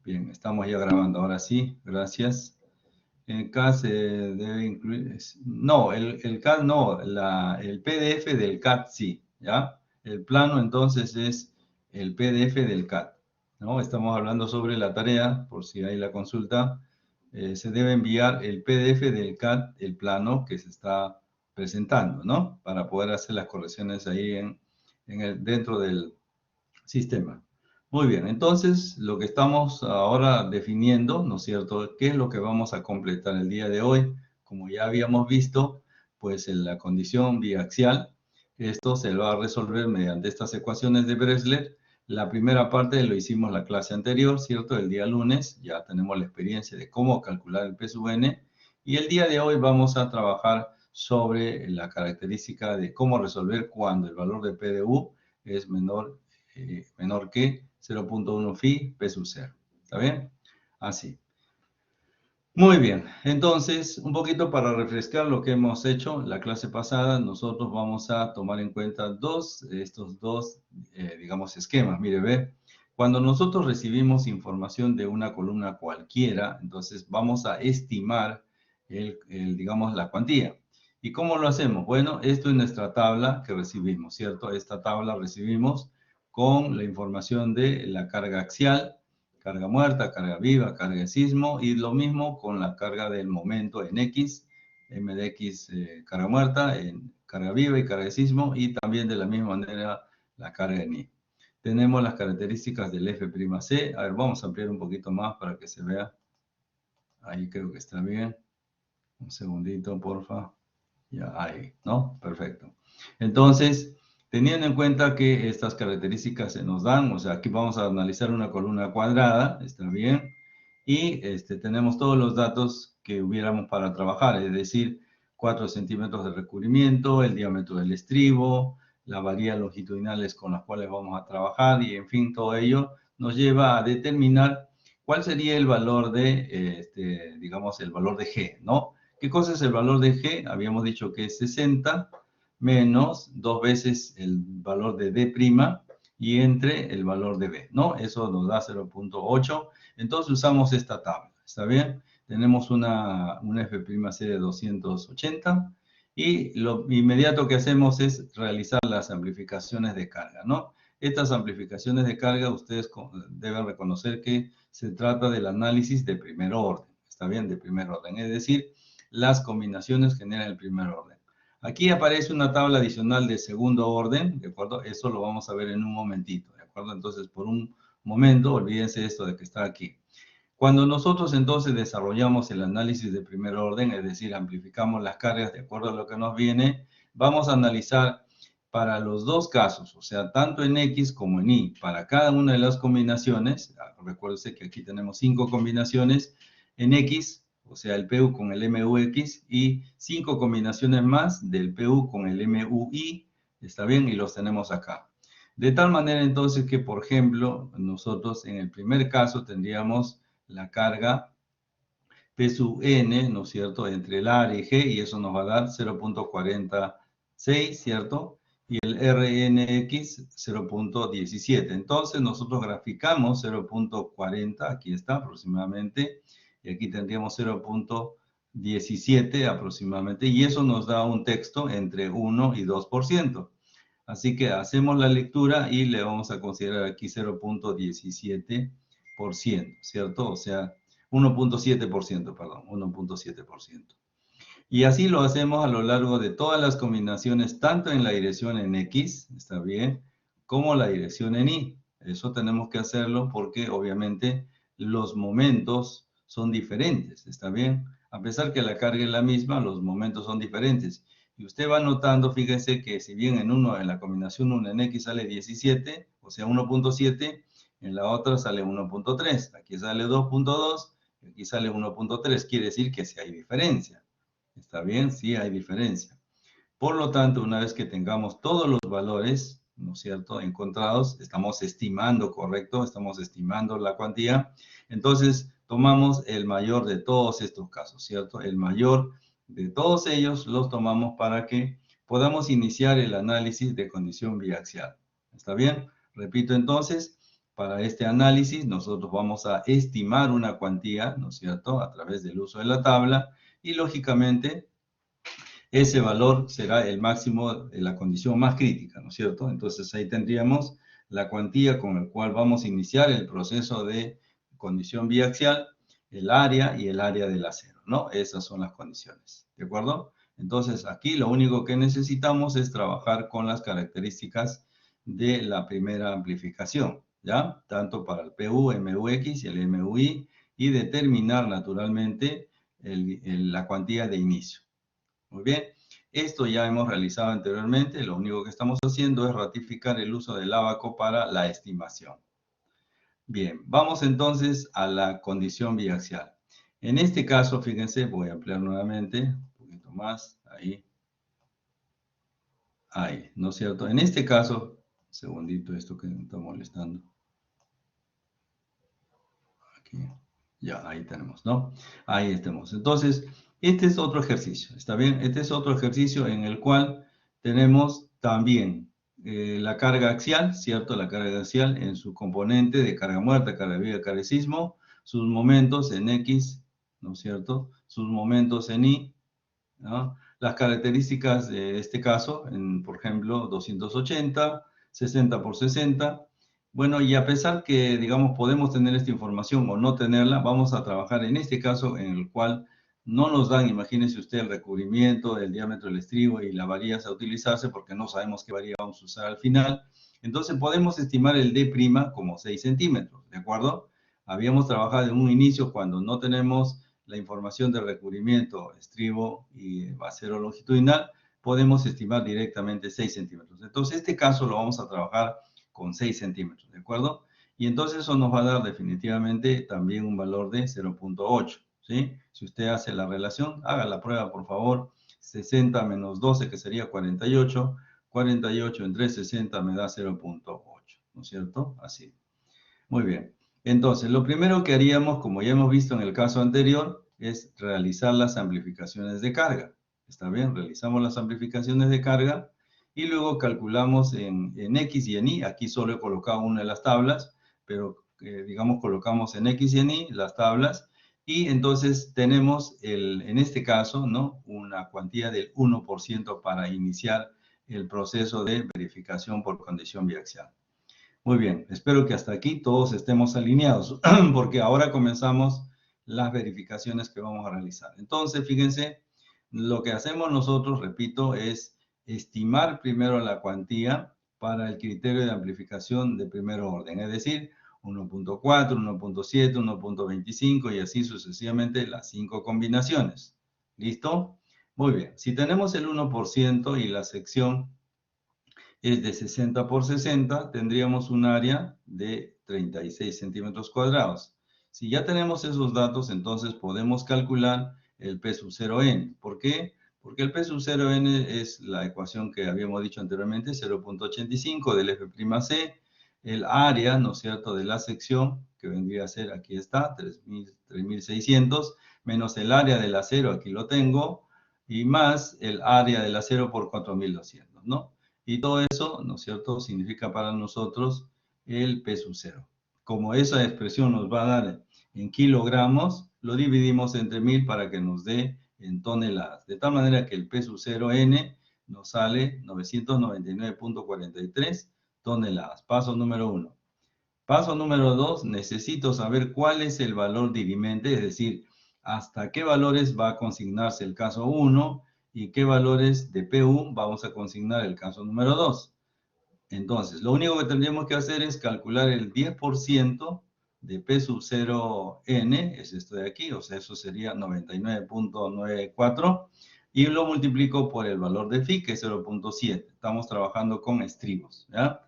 Bien, estamos ya grabando. Ahora sí, gracias. El CAD se debe incluir... No, el CAD no, el PDF del CAD sí, ¿ya? El plano entonces es el PDF del CAD, ¿no? Estamos hablando sobre la tarea, por si hay la consulta. Se debe enviar el PDF del CAD, el plano que se está presentando, ¿no? Para poder hacer las correcciones ahí dentro del sistema. Muy bien, entonces lo que estamos ahora definiendo, ¿no es cierto? ¿Qué es lo que vamos a completar el día de hoy? Como ya habíamos visto, pues en la condición biaxial, esto se va a resolver mediante estas ecuaciones de Bresler. La primera parte lo hicimos la clase anterior, ¿cierto? El día lunes ya tenemos la experiencia de cómo calcular el P sub n. Y el día de hoy vamos a trabajar sobre la característica de cómo resolver cuando el valor de P de U es menor que 0.1 phi P sub 0. ¿Está bien? Así. Muy bien. Entonces, un poquito para refrescar lo que hemos hecho la clase pasada, nosotros vamos a tomar en cuenta estos dos, digamos, esquemas. Mire, ve, cuando nosotros recibimos información de una columna cualquiera, entonces vamos a estimar, digamos, la cuantía. ¿Y cómo lo hacemos? Bueno, esto es nuestra tabla que recibimos, ¿cierto? Esta tabla recibimos con la información de la carga axial, carga muerta, carga viva, carga de sismo, y lo mismo con la carga del momento en X, M de X carga muerta, en carga viva y carga de sismo, y también de la misma manera la carga en Y. Tenemos las características del F'C. A ver, vamos a ampliar un poquito más para que se vea. Ahí creo que está bien. Un segundito, porfa. Ya, ahí, ¿no? Perfecto. Entonces, teniendo en cuenta que estas características se nos dan, o sea, aquí vamos a analizar una columna cuadrada, ¿está bien? Y tenemos todos los datos que hubiéramos para trabajar, es decir, 4 centímetros de recubrimiento, el diámetro del estribo, las varillas longitudinales con las cuales vamos a trabajar y, en fin, todo ello nos lleva a determinar cuál sería el valor de, digamos, el valor de G, ¿no? ¿Qué cosa es el valor de G? Habíamos dicho que es 60 menos 2 veces el valor de D' y entre el valor de B, ¿no? Eso nos da 0.8. Entonces usamos esta tabla, ¿está bien? Tenemos una F'C de 280 y lo inmediato que hacemos es realizar las amplificaciones de carga, ¿no? Estas amplificaciones de carga ustedes deben reconocer que se trata del análisis de primer orden, ¿está bien? De primer orden, es decir, las combinaciones generan el primer orden. Aquí aparece una tabla adicional de segundo orden, ¿de acuerdo? Eso lo vamos a ver en un momentito, ¿de acuerdo? Entonces, por un momento, olvídense esto de que está aquí. Cuando nosotros entonces desarrollamos el análisis de primer orden, es decir, amplificamos las cargas de acuerdo a lo que nos viene, vamos a analizar para los dos casos, o sea, tanto en X como en Y, para cada una de las combinaciones, recuérdense que aquí tenemos 5 combinaciones, en X, o sea, el PU con el MUX, y 5 combinaciones más del PU con el MUI, ¿está bien? Y los tenemos acá. De tal manera entonces que, por ejemplo, nosotros en el primer caso tendríamos la carga P sub n, ¿no es cierto?, entre el A y G, y eso nos va a dar 0.46, ¿cierto? Y el RNX 0.17. Entonces nosotros graficamos 0.40, aquí está aproximadamente, y aquí tendríamos 0.17 aproximadamente, y eso nos da un texto entre 1 y 2%. Así que hacemos la lectura y le vamos a considerar aquí 0.17%, ¿cierto? O sea, 1.7%, perdón, 1.7%. Y así lo hacemos a lo largo de todas las combinaciones, tanto en la dirección en X, ¿está bien?, como la dirección en Y. Eso tenemos que hacerlo porque obviamente los momentos son diferentes, ¿está bien? A pesar que la carga es la misma, los momentos son diferentes. Y usted va notando, fíjese que si bien en la combinación 1 en X sale 17, o sea 1.7, en la otra sale 1.3, aquí sale 2.2, y aquí sale 1.3, quiere decir que sí hay diferencia. ¿Está bien? Sí hay diferencia. Por lo tanto, una vez que tengamos todos los valores, ¿no es cierto?, encontrados, estamos estimando, ¿correcto? Estamos estimando la cuantía. Entonces, tomamos el mayor de todos estos casos, ¿cierto? El mayor de todos ellos los tomamos para que podamos iniciar el análisis de condición biaxial. ¿Está bien? Repito entonces, para este análisis nosotros vamos a estimar una cuantía, ¿no es cierto?, a través del uso de la tabla y lógicamente ese valor será el máximo de la condición más crítica, ¿no es cierto? Entonces ahí tendríamos la cuantía con la cual vamos a iniciar el proceso de condición biaxial, el área y el área del acero, ¿no? Esas son las condiciones, ¿de acuerdo? Entonces aquí lo único que necesitamos es trabajar con las características de la primera amplificación, ¿ya? Tanto para el PU, MUX y el MUI y determinar naturalmente la cuantía de inicio. Muy bien, esto ya hemos realizado anteriormente, lo único que estamos haciendo es ratificar el uso del ábaco para la estimación. Bien, vamos entonces a la condición biaxial. En este caso, fíjense, voy a ampliar nuevamente, un poquito más, ahí, ¿no es cierto? En este caso, un segundito, esto que me está molestando. Aquí, ya, ahí tenemos, ¿no? Ahí estamos. Entonces, este es otro ejercicio, ¿está bien? Este es otro ejercicio en el cual tenemos también la carga axial, ¿cierto? La carga axial en su componente de carga muerta, carga viva, carga de sismo, sus momentos en X, ¿no es cierto? Sus momentos en Y, ¿no? Las características de este caso, por ejemplo, 280, 60 por 60. Bueno, y a pesar que, digamos, podemos tener esta información o no tenerla, vamos a trabajar en este caso en el cual no nos dan, imagínese usted, el recubrimiento del diámetro del estribo y la varillas a utilizarse porque no sabemos qué varilla vamos a usar al final. Entonces podemos estimar el D' como 6 centímetros, ¿de acuerdo? Habíamos trabajado en un inicio cuando no tenemos la información de recubrimiento, estribo y acero longitudinal, podemos estimar directamente 6 centímetros. Entonces, este caso lo vamos a trabajar con 6 centímetros, ¿de acuerdo? Y entonces eso nos va a dar definitivamente también un valor de 0.8, ¿sí? Si usted hace la relación, haga la prueba, por favor. 60 menos 12, que sería 48. 48 entre 60 me da 0.8, ¿no es cierto? Así. Muy bien. Entonces, lo primero que haríamos, como ya hemos visto en el caso anterior, es realizar las amplificaciones de carga. ¿Está bien? Realizamos las amplificaciones de carga y luego calculamos en X y en Y. Aquí solo he colocado una de las tablas, pero digamos colocamos en X y en Y las tablas y entonces tenemos en este caso, ¿no?, una cuantía del 1% para iniciar el proceso de verificación por condición biaxial. Muy bien, espero que hasta aquí todos estemos alineados, porque ahora comenzamos las verificaciones que vamos a realizar. Entonces, fíjense, lo que hacemos nosotros, repito, es estimar primero la cuantía para el criterio de amplificación de primer orden, es decir, 1.4, 1.7, 1.25 y así sucesivamente las 5 combinaciones. ¿Listo? Muy bien, si tenemos el 1% y la sección es de 60 por 60, tendríamos un área de 36 centímetros cuadrados. Si ya tenemos esos datos, entonces podemos calcular el P sub 0n. ¿Por qué? Porque el P sub 0n es la ecuación que habíamos dicho anteriormente, 0.85 del F'C, el área, ¿no es cierto?, de la sección, que vendría a ser, aquí está, 3.600, menos el área del acero, aquí lo tengo, y más el área del acero por 4.200, ¿no? Y todo eso, ¿no es cierto?, significa para nosotros el P sub 0. Como esa expresión nos va a dar en kilogramos, lo dividimos entre 1000 para que nos dé en toneladas. De tal manera que el P sub 0n nos sale 999.43 toneladas. Paso número 1. Paso número 2, necesito saber cuál es el valor dirimente, es decir, hasta qué valores va a consignarse el caso 1 y qué valores de PU vamos a consignar el caso número 2. Entonces, lo único que tendríamos que hacer es calcular el 10% de P sub 0n, es esto de aquí, o sea, eso sería 99.94, y lo multiplico por el valor de phi, que es 0.7. Estamos trabajando con estribos, ¿ya?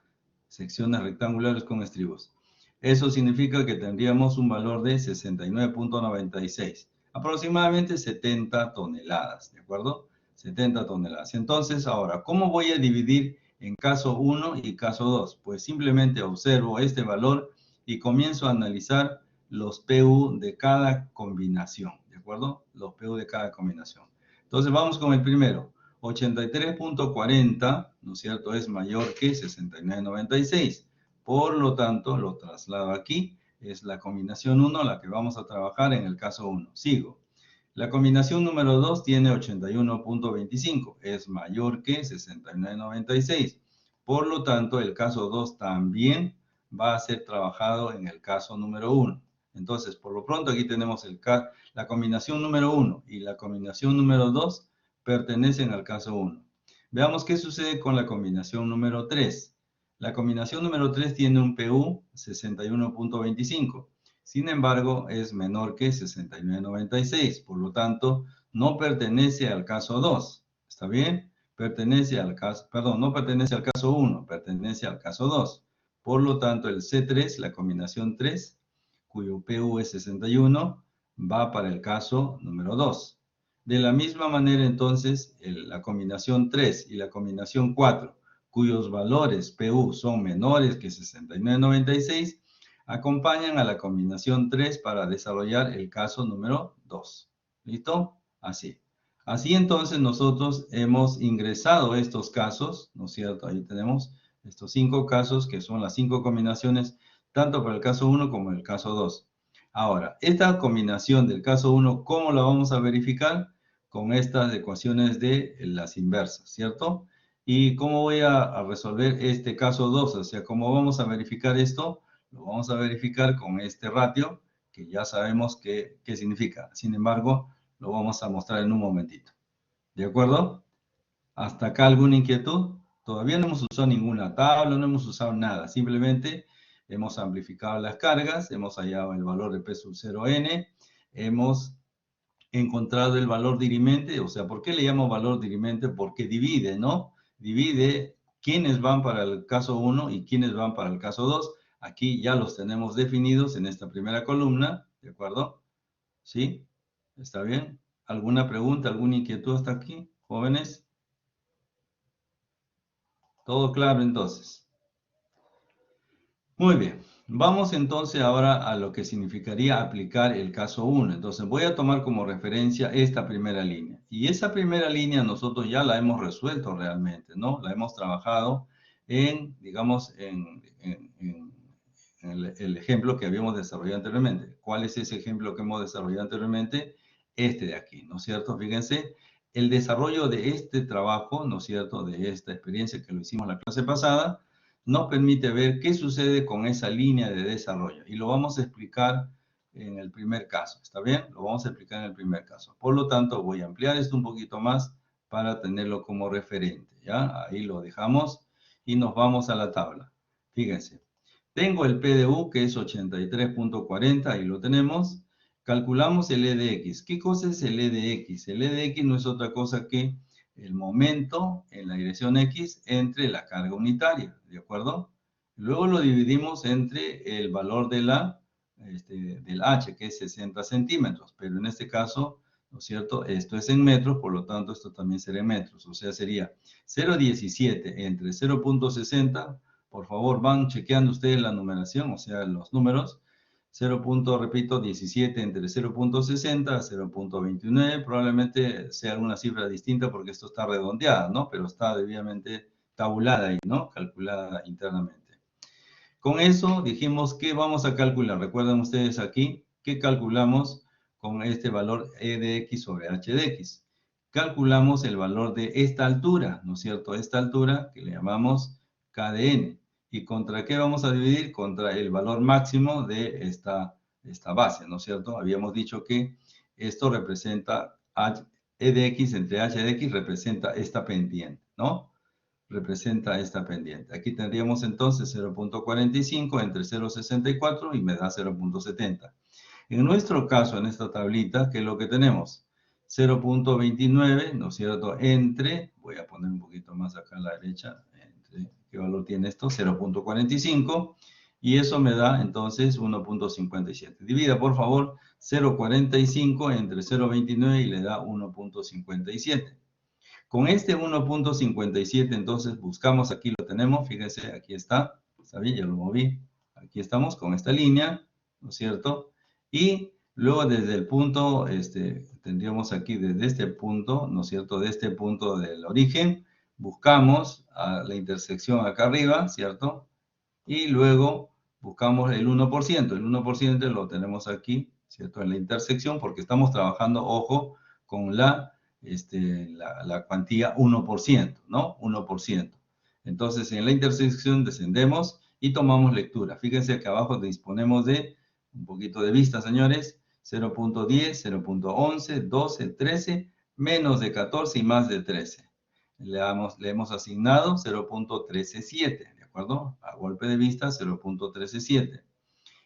Secciones rectangulares con estribos. Eso significa que tendríamos un valor de 69.96, aproximadamente 70 toneladas, ¿de acuerdo? 70 toneladas. Entonces, ahora, ¿cómo voy a dividir en caso 1 y caso 2? Pues simplemente observo este valor y comienzo a analizar los PU de cada combinación, ¿de acuerdo? Los PU de cada combinación. Entonces, vamos con el primero. 83.40, ¿no es cierto?, es mayor que 69.96. Por lo tanto, lo traslado aquí. Es la combinación 1 la que vamos a trabajar en el caso 1. Sigo. La combinación número 2 tiene 81.25. Es mayor que 69.96. Por lo tanto, el caso 2 también va a ser trabajado en el caso número 1. Entonces, por lo pronto, aquí tenemos la combinación número 1 y la combinación número 2 pertenecen al caso 1. Veamos qué sucede con la combinación número 3. La combinación número 3 tiene un PU 61.25. Sin embargo, es menor que 69.96. Por lo tanto, no pertenece al caso 2. ¿Está bien? Pertenece al caso, perdón, no pertenece al caso 1, pertenece al caso 2. Por lo tanto, el C3, la combinación 3, cuyo PU es 61, va para el caso número 2. De la misma manera, entonces, la combinación 3 y la combinación 4, cuyos valores PU son menores que 69.96, acompañan a la combinación 3 para desarrollar el caso número 2. ¿Listo? Así. Así entonces nosotros hemos ingresado estos casos, ¿no es cierto? Ahí tenemos estos 5 casos que son las 5 combinaciones, tanto para el caso 1 como el caso 2. Ahora, esta combinación del caso 1, ¿cómo la vamos a verificar? Con estas ecuaciones de las inversas, ¿cierto? ¿Y cómo voy a resolver este caso 2? O sea, ¿cómo vamos a verificar esto? Lo vamos a verificar con este ratio, que ya sabemos qué significa. Sin embargo, lo vamos a mostrar en un momentito. ¿De acuerdo? ¿Hasta acá alguna inquietud? Todavía no hemos usado ninguna tabla, no hemos usado nada. Simplemente hemos amplificado las cargas, hemos hallado el valor de P sub 0n, hemos encontrado el valor dirimente. O sea, ¿por qué le llamo valor dirimente? Porque divide, ¿no? Divide quiénes van para el caso 1 y quiénes van para el caso 2. Aquí ya los tenemos definidos en esta primera columna, ¿de acuerdo? ¿Sí? ¿Está bien? ¿Alguna pregunta, alguna inquietud hasta aquí, jóvenes? ¿Todo claro entonces? Muy bien. Vamos entonces ahora a lo que significaría aplicar el caso 1. Entonces voy a tomar como referencia esta primera línea. Y esa primera línea nosotros ya la hemos resuelto realmente, ¿no? La hemos trabajado en, digamos, en el ejemplo que habíamos desarrollado anteriormente. ¿Cuál es ese ejemplo que hemos desarrollado anteriormente? Este de aquí, ¿no es cierto? Fíjense, el desarrollo de este trabajo, ¿no es cierto? De esta experiencia que lo hicimos la clase pasada, nos permite ver qué sucede con esa línea de desarrollo. Y lo vamos a explicar en el primer caso, ¿está bien? Lo vamos a explicar en el primer caso. Por lo tanto, voy a ampliar esto un poquito más para tenerlo como referente, ¿ya? Ahí lo dejamos y nos vamos a la tabla. Fíjense, tengo el PDU que es 83.40, ahí lo tenemos. Calculamos el EDX. ¿Qué cosa es el EDX? El EDX no es otra cosa que el momento en la dirección X entre la carga unitaria, ¿de acuerdo? Luego lo dividimos entre el valor de del H, que es 60 centímetros, pero en este caso, ¿no es cierto? Esto es en metros, por lo tanto, esto también será en metros, o sea, sería 0,17 entre 0,60, por favor, van chequeando ustedes la numeración, o sea, los números, 0. Repito, 17 entre 0.60 a 0.29, probablemente sea alguna cifra distinta porque esto está redondeada, ¿no? Pero está debidamente tabulada ahí, ¿no? Calculada internamente. Con eso dijimos que vamos a calcular. Recuerdan ustedes aquí que calculamos con este valor E de X sobre H de X. Calculamos el valor de esta altura, ¿no es cierto? Esta altura que le llamamos K de N. ¿Y contra qué vamos a dividir? Contra el valor máximo de esta base, ¿no es cierto? Habíamos dicho que esto representa E de X entre H de X representa esta pendiente, ¿no? Representa esta pendiente. Aquí tendríamos entonces 0.45 entre 0.64 y me da 0.70. En nuestro caso, en esta tablita, ¿qué es lo que tenemos? 0.29, ¿no es cierto? Entre, voy a poner un poquito más acá a la derecha, entre, ¿qué valor tiene esto? 0.45, y eso me da entonces 1.57. Divida, por favor, 0.45 entre 0.29 y le da 1.57. Con este 1.57, entonces buscamos, aquí lo tenemos, fíjense, aquí está bien? Ya lo moví. Aquí estamos con esta línea, ¿no es cierto? Y luego desde el punto, tendríamos aquí desde este punto, ¿no es cierto? De este punto del origen, buscamos a la intersección acá arriba, ¿cierto? y luego buscamos el 1%. El 1% lo tenemos aquí, ¿cierto? En la intersección, porque estamos trabajando, ojo, con la cuantía 1%, ¿no? 1%. Entonces, en la intersección descendemos y tomamos lectura. Fíjense que abajo disponemos de un poquito de vista, señores. 0.10, 0.11, 12, 13, menos de 14 y más de 13. Le hemos asignado 0.137, ¿de acuerdo? A golpe de vista, 0.137.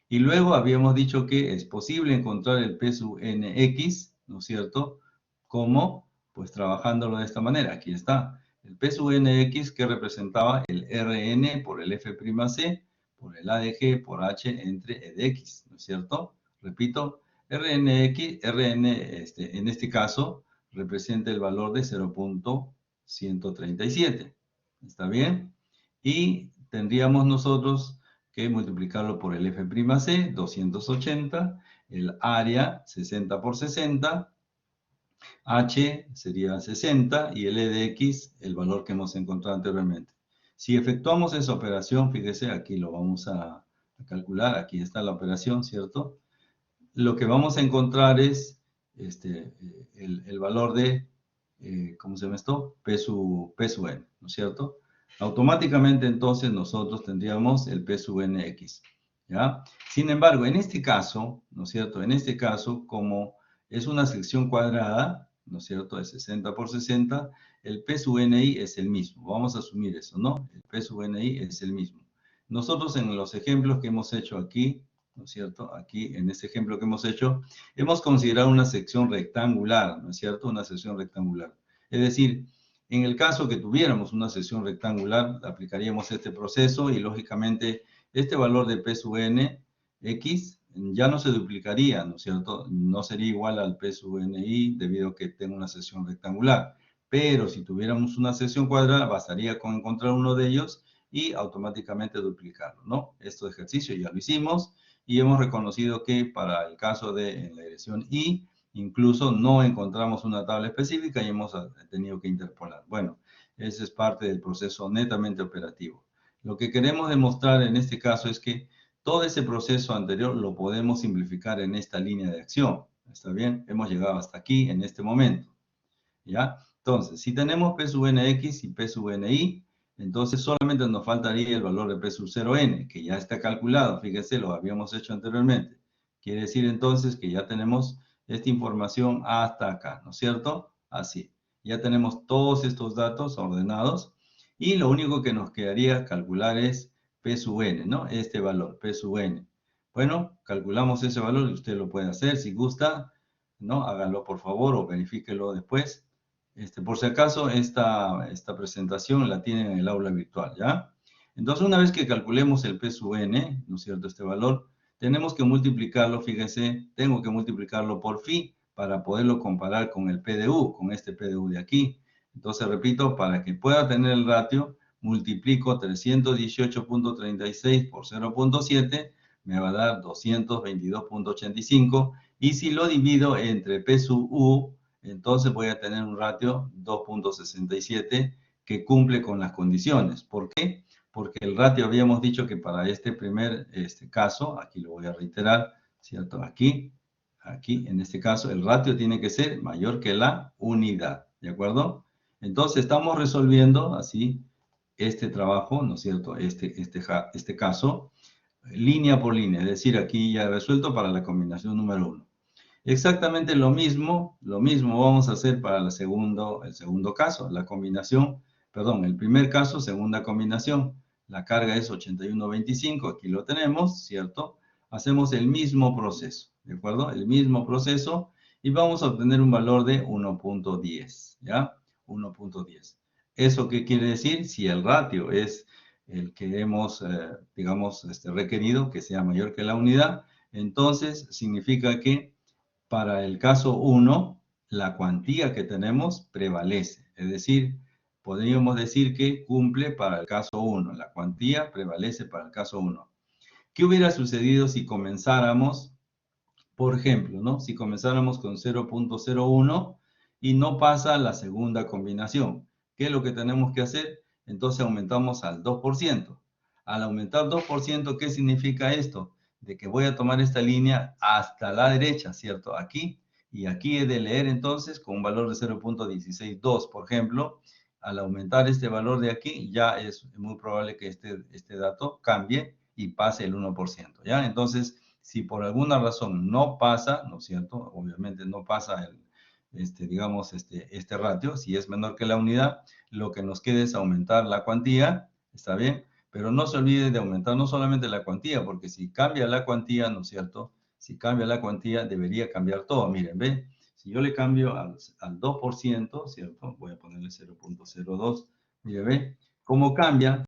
Y luego habíamos dicho que es posible encontrar el P sub nx, ¿no es cierto? ¿Cómo? Pues trabajándolo de esta manera. Aquí está. El P sub nx que representaba el Rn por el F'C por el A de G por H entre E de X, ¿no es cierto? Repito, Rnx, Rn en este caso representa el valor de 0.137. ¿Está bien? Y tendríamos nosotros que multiplicarlo por el F'C, 280, el área 60 por 60, H sería 60 y el E de X, el valor que hemos encontrado anteriormente. Si efectuamos esa operación, fíjese, aquí lo vamos a calcular, aquí está la operación, ¿cierto? Lo que vamos a encontrar es el valor de, ¿cómo se llama esto? P sub n, ¿no es cierto? Automáticamente entonces nosotros tendríamos el P sub nx, ¿ya? Sin embargo, en este caso, ¿no es cierto? En este caso, como es una sección cuadrada, ¿no es cierto? De 60 por 60, el P sub ni es el mismo. Vamos a asumir eso, ¿no? El P sub ni es el mismo. Nosotros en los ejemplos que hemos hecho aquí, ¿no es cierto? Aquí, en este ejemplo que hemos hecho, hemos considerado una sección rectangular, ¿no es cierto? Una sección rectangular. Es decir, en el caso que tuviéramos una sección rectangular, aplicaríamos este proceso y, lógicamente, este valor de P sub n, X, ya no se duplicaría, ¿no es cierto? No sería igual al P sub ni debido a que tenga una sección rectangular. Pero si tuviéramos una sección cuadrada, bastaría con encontrar uno de ellos y automáticamente duplicarlo, ¿no? Este ejercicio ya lo hicimos y hemos reconocido que para el caso de la dirección Y, incluso no encontramos una tabla específica y hemos tenido que interpolar. Bueno, ese es parte del proceso netamente operativo. Lo que queremos demostrar en este caso es que todo ese proceso anterior lo podemos simplificar en esta línea de acción. ¿Está bien? Hemos llegado hasta aquí en este momento. ¿Ya? Entonces, si tenemos P sub nx y P sub ni, entonces solamente nos faltaría el valor de P sub 0n, que ya está calculado, fíjese, lo habíamos hecho anteriormente. Quiere decir entonces que ya tenemos esta información hasta acá, ¿no es cierto? Así. Ya tenemos todos estos datos ordenados y lo único que nos quedaría calcular es P sub n, ¿no? Este valor, P sub n. Bueno, calculamos ese valor y usted lo puede hacer si gusta, ¿no? Hágalo por favor o verifíquelo después. Por si acaso, esta presentación la tienen en el aula virtual, ¿ya? Entonces, una vez que calculemos el P sub n, ¿no es cierto?, este valor, tenemos que multiplicarlo, fíjense, tengo que multiplicarlo por phi para poderlo comparar con el PDU, con este PDU de aquí. Entonces, repito, para que pueda tener el ratio, multiplico 318.36 por 0.7, me va a dar 222.85, y si lo divido entre P sub U, entonces voy a tener un ratio 2.67 que cumple con las condiciones. ¿Por qué? Porque el ratio habíamos dicho que para este primer caso, aquí lo voy a reiterar, ¿cierto? Aquí, en este caso, el ratio tiene que ser mayor que la unidad, ¿de acuerdo? Entonces estamos resolviendo así este trabajo, ¿no es cierto? Este caso, línea por línea, es decir, aquí ya he resuelto para la combinación número 1. Exactamente lo mismo vamos a hacer para el segundo caso, la combinación, perdón, el primer caso, segunda combinación. La carga es 8125, aquí lo tenemos, ¿cierto? Hacemos el mismo proceso, ¿de acuerdo? El mismo proceso y vamos a obtener un valor de 1.10, ¿ya? 1.10. ¿Eso qué quiere decir? Si el ratio es el que hemos, digamos, requerido, que sea mayor que la unidad, entonces significa que para el caso 1, la cuantía que tenemos prevalece. Es decir, podríamos decir que cumple para el caso 1. La cuantía prevalece para el caso 1. ¿Qué hubiera sucedido si comenzáramos, por ejemplo, ¿no? Si comenzáramos con 0.01 y no pasa la segunda combinación? ¿Qué es lo que tenemos que hacer? Entonces aumentamos al 2%. Al aumentar 2%, ¿qué significa esto? De que voy a tomar esta línea hasta la derecha, ¿cierto? Aquí. Y aquí he de leer entonces con un valor de 0.162, por ejemplo. Al aumentar este valor de aquí, ya es muy probable que este dato cambie y pase el 1%, ¿ya? Entonces, si por alguna razón no pasa, ¿no es cierto? Obviamente no pasa digamos, este ratio, si es menor que la unidad, lo que nos queda es aumentar la cuantía, ¿está bien? Pero no se olvide de aumentar no solamente la cuantía, porque si cambia la cuantía, ¿no es cierto? Si cambia la cuantía, debería cambiar todo. Miren, ¿ven? Si yo le cambio al 2%, ¿cierto? Voy a ponerle 0.02. Miren, ¿ven? ¿Cómo cambia?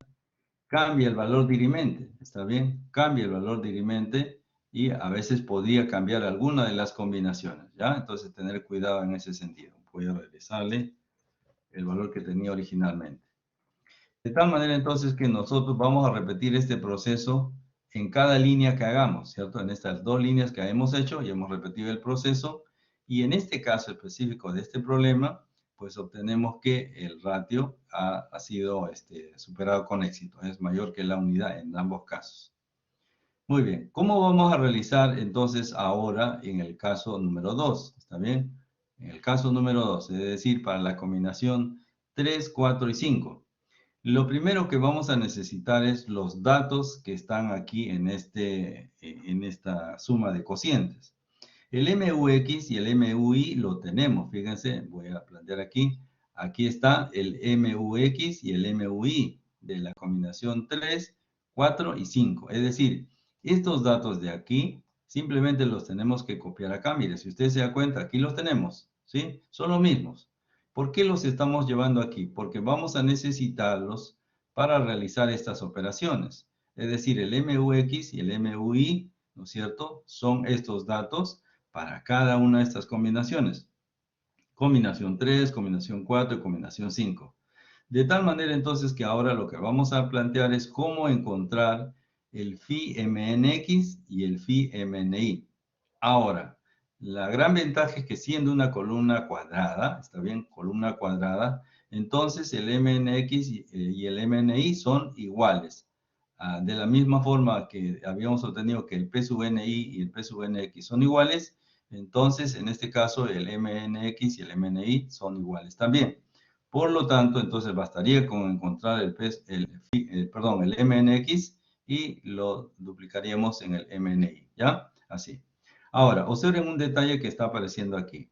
Cambia el valor dirimente, ¿está bien? Cambia el valor dirimente y a veces podría cambiar alguna de las combinaciones, ¿ya? Entonces, tener cuidado en ese sentido. Voy a regresarle el valor que tenía originalmente. De tal manera entonces que nosotros vamos a repetir este proceso en cada línea que hagamos, ¿cierto? En estas dos líneas que hemos hecho y hemos repetido el proceso. Y en este caso específico de este problema, pues obtenemos que el ratio ha sido superado con éxito. Es mayor que la unidad en ambos casos. Muy bien. ¿Cómo vamos a realizar entonces ahora en el caso número 2? ¿Está bien? En el caso número 2, es decir, para la combinación 3, 4 y 5. Lo primero que vamos a necesitar es los datos que están aquí en esta suma de cocientes. El MUX y el MUI lo tenemos, fíjense, voy a plantear aquí. Aquí está el MUX y el MUI de la combinación 3, 4 y 5. Es decir, estos datos de aquí simplemente los tenemos que copiar acá. Mire, si usted se da cuenta, aquí los tenemos, ¿sí? Son los mismos. ¿Por qué los estamos llevando aquí? Porque vamos a necesitarlos para realizar estas operaciones. Es decir, el MUX y el MUI, ¿no es cierto? Son estos datos para cada una de estas combinaciones. Combinación 3, combinación 4 y combinación 5. De tal manera entonces que ahora lo que vamos a plantear es cómo encontrar el phi MNX y el phi MNI. Ahora, la gran ventaja es que siendo una columna cuadrada, está bien, columna cuadrada, entonces el MNX y el MNI son iguales. De la misma forma que habíamos obtenido que el P sub NI y el P sub NX son iguales, entonces en este caso el MNX y el MNI son iguales también. Por lo tanto, entonces bastaría con encontrar el MNX y lo duplicaríamos en el MNI, ¿ya? Así. Ahora, observen un detalle que está apareciendo aquí.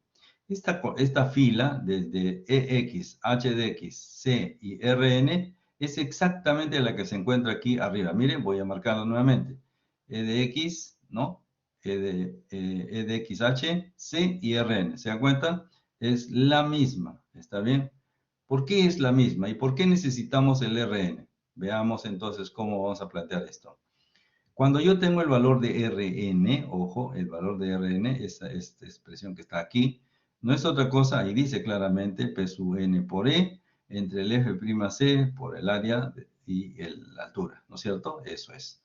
Esta fila desde EX, HDX, C y RN es exactamente la que se encuentra aquí arriba. Miren, voy a marcarla nuevamente. EDX, ¿no? EDXH, C y RN. ¿Se dan cuenta? Es la misma, ¿está bien? ¿Por qué es la misma? ¿Y por qué necesitamos el RN? Veamos entonces cómo vamos a plantear esto. Cuando yo tengo el valor de Rn, ojo, el valor de Rn, esta expresión que está aquí, no es otra cosa, ahí dice claramente P sub n por E, entre el F'C por el área y la altura, ¿no es cierto? Eso es.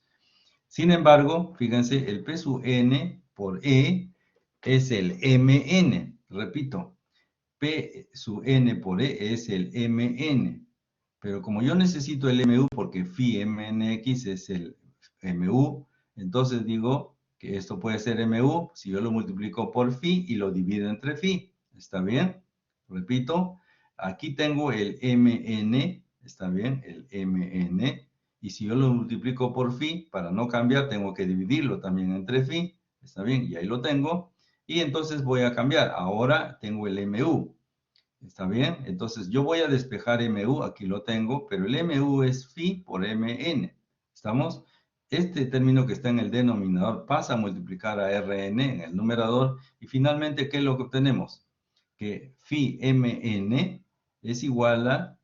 Sin embargo, fíjense, el P sub n por E es el Mn, repito, P sub n por E es el Mn, pero como yo necesito el MU porque phi MNX es el MU, entonces digo que esto puede ser MU si yo lo multiplico por phi y lo divido entre phi. ¿Está bien? Repito, aquí tengo el MN, ¿está bien? El MN, y si yo lo multiplico por phi, para no cambiar, tengo que dividirlo también entre phi. ¿Está bien? Y ahí lo tengo. Y entonces voy a cambiar. Ahora tengo el MU. ¿Está bien? Entonces yo voy a despejar MU, aquí lo tengo, pero el MU es phi por MN. ¿Estamos? Este término que está en el denominador pasa a multiplicar a Rn en el numerador y finalmente, ¿qué es lo que obtenemos? Que phi Mn es igual a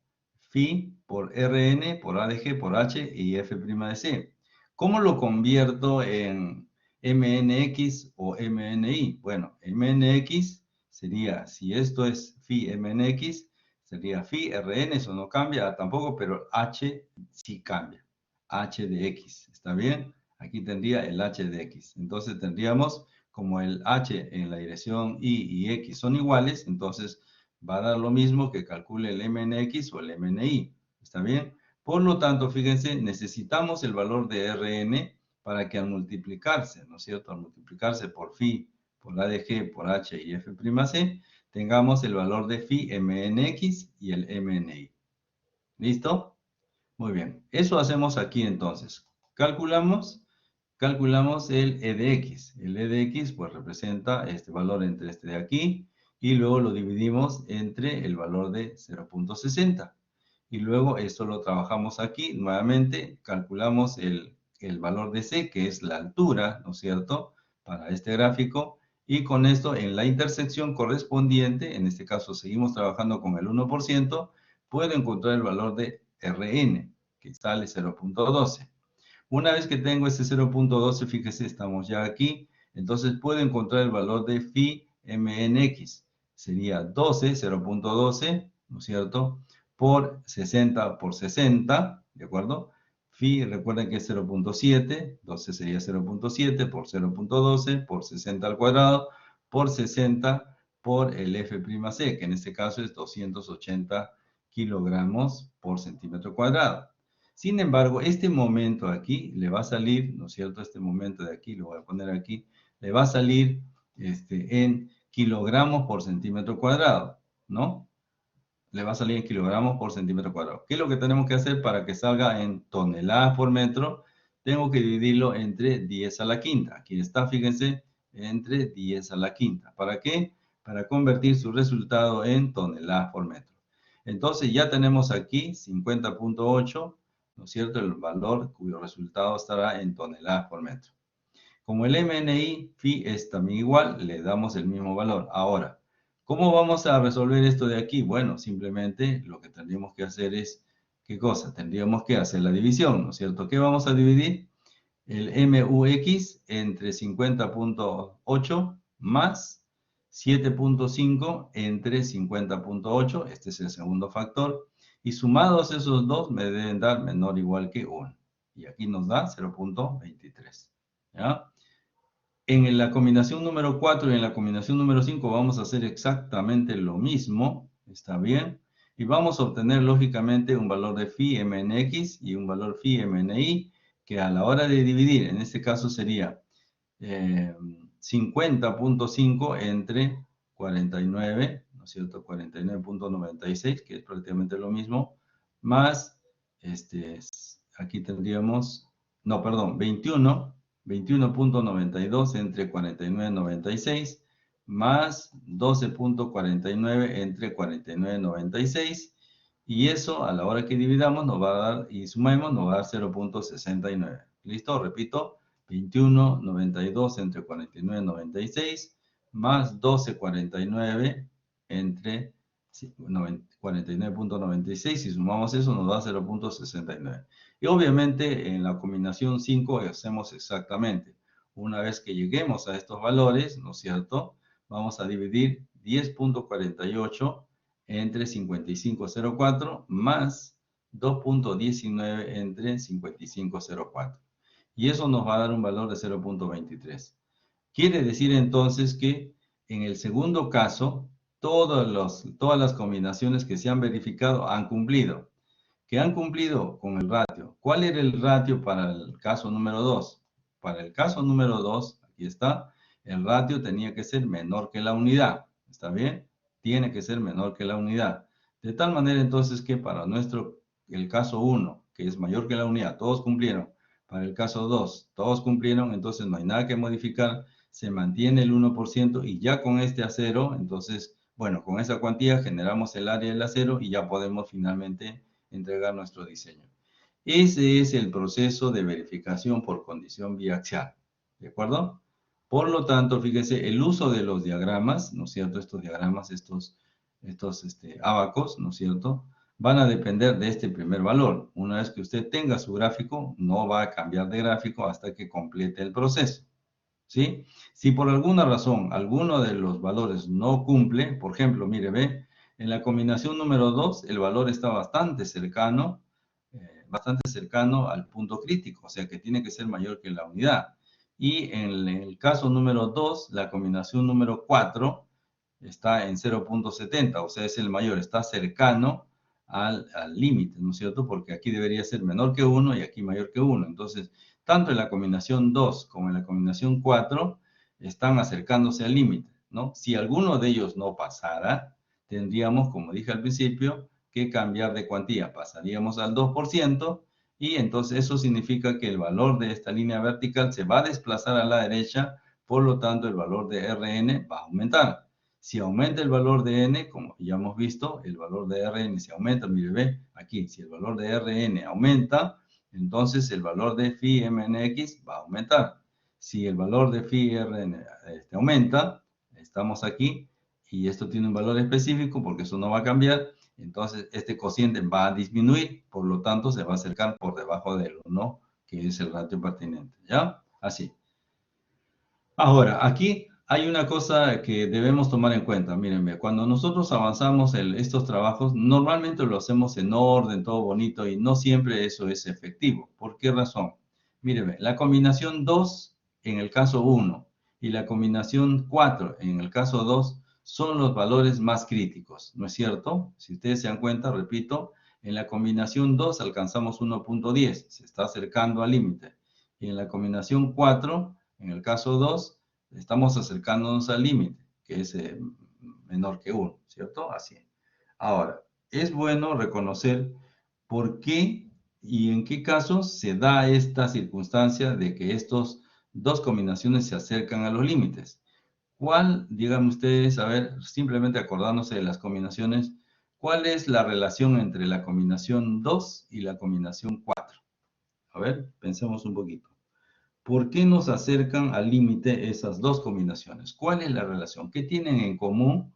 phi por Rn por AdG por H y F' de C. ¿Cómo lo convierto en MNX o MNI? Bueno, MNX sería, si esto es phi MNX, sería phi Rn, eso no cambia tampoco, pero H sí cambia. H de X, ¿está bien? Aquí tendría el H de X. Entonces tendríamos, como el H en la dirección Y y X son iguales, entonces va a dar lo mismo que calcule el MNX o el MNI. ¿Está bien? Por lo tanto, fíjense, necesitamos el valor de Rn para que al multiplicarse, ¿no es cierto? Al multiplicarse por phi, por A de G, por H y F'C, tengamos el valor de phi mnx y el mni. ¿Listo? Muy bien. Eso hacemos aquí entonces. Calculamos el E de X. El E de X pues representa este valor entre este de aquí y luego lo dividimos entre el valor de 0.60. Y luego esto lo trabajamos aquí. Nuevamente calculamos el valor de C, que es la altura, ¿no es cierto?, para este gráfico. Y con esto en la intersección correspondiente, en este caso seguimos trabajando con el 1%, puedo encontrar el valor de Rn, que sale 0.12. Una vez que tengo este 0.12, fíjese, estamos ya aquí, entonces puedo encontrar el valor de phi mnx. Sería 12, 0.12, ¿no es cierto?, por 60 por 60, ¿de acuerdo? Phi, recuerden que es 0.7, 12 sería 0.7 por 0.12 por 60 al cuadrado por 60 por el F'C, que en este caso es 280 kilogramos por centímetro cuadrado. Sin embargo, este momento aquí le va a salir, ¿no es cierto? Este momento de aquí, lo voy a poner aquí, le va a salir en kilogramos por centímetro cuadrado, ¿no? Le va a salir en kilogramos por centímetro cuadrado. ¿Qué es lo que tenemos que hacer para que salga en toneladas por metro? Tengo que dividirlo entre 10 a la quinta. Aquí está, fíjense, entre 10 a la quinta. ¿Para qué? Para convertir su resultado en toneladas por metro. Entonces ya tenemos aquí 50.8, ¿no es cierto?, el valor cuyo resultado estará en toneladas por metro. Como el MNI, phi es también igual, le damos el mismo valor. Ahora, ¿cómo vamos a resolver esto de aquí? Bueno, simplemente lo que tendríamos que hacer es, ¿qué cosa? Tendríamos que hacer la división, ¿no es cierto? ¿Qué vamos a dividir? El MUX entre 50.8 más 7.5 entre 50.8, este es el segundo factor, y sumados esos dos me deben dar menor o igual que 1. Y aquí nos da 0.23. ¿Ya? En la combinación número 4 y en la combinación número 5 vamos a hacer exactamente lo mismo, ¿está bien? Y vamos a obtener lógicamente un valor de phi mnx y un valor phi mni, que a la hora de dividir, en este caso sería 50.5 entre 49, ¿no es cierto? 49.96, que es prácticamente lo mismo, más, aquí tendríamos, no, perdón, 21.92 entre 49.96, más 12.49 entre 49.96, y eso a la hora que dividamos nos va a dar, y sumemos, nos va a dar 0.69. ¿Listo? Repito, 21.92 entre 49.96 más 12.49 entre 49.96. Si sumamos eso nos da 0.69. Y obviamente en la combinación 5 hacemos exactamente. Una vez que lleguemos a estos valores, ¿no es cierto?, vamos a dividir 10.48 entre 55.04 más 2.19 entre 55.04. Y eso nos va a dar un valor de 0.23. Quiere decir entonces que en el segundo caso, todas las combinaciones que se han verificado han cumplido. ¿Que han cumplido con el ratio? ¿Cuál era el ratio para el caso número 2? Para el caso número 2, aquí está, el ratio tenía que ser menor que la unidad. ¿Está bien? Tiene que ser menor que la unidad. De tal manera entonces que para el caso 1, que es mayor que la unidad, todos cumplieron. Para el caso 2, todos cumplieron, entonces no hay nada que modificar, se mantiene el 1% y ya con este acero, entonces, bueno, con esa cuantía generamos el área del acero y ya podemos finalmente entregar nuestro diseño. Ese es el proceso de verificación por condición biaxial, ¿de acuerdo? Por lo tanto, fíjese, el uso de los diagramas, ¿no es cierto? Estos diagramas, estos ábacos, ¿no es cierto?, van a depender de este primer valor. Una vez que usted tenga su gráfico, no va a cambiar de gráfico hasta que complete el proceso, ¿sí? Si por alguna razón alguno de los valores no cumple, por ejemplo, mire, ve, en la combinación número 2 el valor está bastante cercano al punto crítico, o sea que tiene que ser mayor que la unidad. Y en el caso número 2, la combinación número 4 está en 0.70, o sea, es el mayor, está cercano al límite, ¿no es cierto? Porque aquí debería ser menor que 1 y aquí mayor que 1. Entonces, tanto en la combinación 2 como en la combinación 4 están acercándose al límite, ¿no? Si alguno de ellos no pasara, tendríamos, como dije al principio, que cambiar de cuantía. Pasaríamos al 2% y entonces eso significa que el valor de esta línea vertical se va a desplazar a la derecha, por lo tanto el valor de Rn va a aumentar. Si aumenta el valor de n, como ya hemos visto, el valor de Rn se aumenta, mire, ve, aquí, si el valor de Rn aumenta, entonces el valor de phi mnx va a aumentar. Si el valor de phi Rn aumenta, estamos aquí, y esto tiene un valor específico porque eso no va a cambiar, entonces este cociente va a disminuir, por lo tanto se va a acercar por debajo del 1, que es el ratio pertinente, ¿ya? Así. Ahora, aquí hay una cosa que debemos tomar en cuenta. Mírenme, cuando nosotros avanzamos en estos trabajos, normalmente lo hacemos en orden, todo bonito, y no siempre eso es efectivo. ¿Por qué razón? Mírenme, la combinación 2 en el caso 1 y la combinación 4 en el caso 2 son los valores más críticos, ¿no es cierto? Si ustedes se dan cuenta, repito, en la combinación 2 alcanzamos 1.10, se está acercando al límite. Y en la combinación 4, en el caso 2, estamos acercándonos al límite, que es menor que 1, ¿cierto? Así. Ahora, es bueno reconocer por qué y en qué casos se da esta circunstancia de que estas dos combinaciones se acercan a los límites. ¿Cuál, digan ustedes, a ver, simplemente acordándose de las combinaciones, cuál es la relación entre la combinación 2 y la combinación 4? A ver, pensemos un poquito. ¿Por qué nos acercan al límite esas dos combinaciones? ¿Cuál es la relación? ¿Qué tienen en común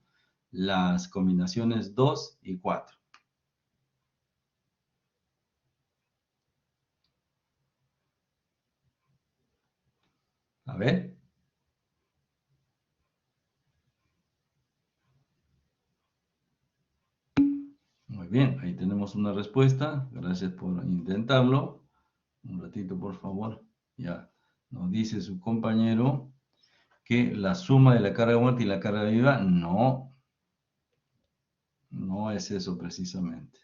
las combinaciones 2 y 4? A ver. Muy bien, ahí tenemos una respuesta. Gracias por intentarlo. Un ratito, por favor. Ya nos dice su compañero que la suma de la carga muerta y la carga viva, no, no es eso precisamente.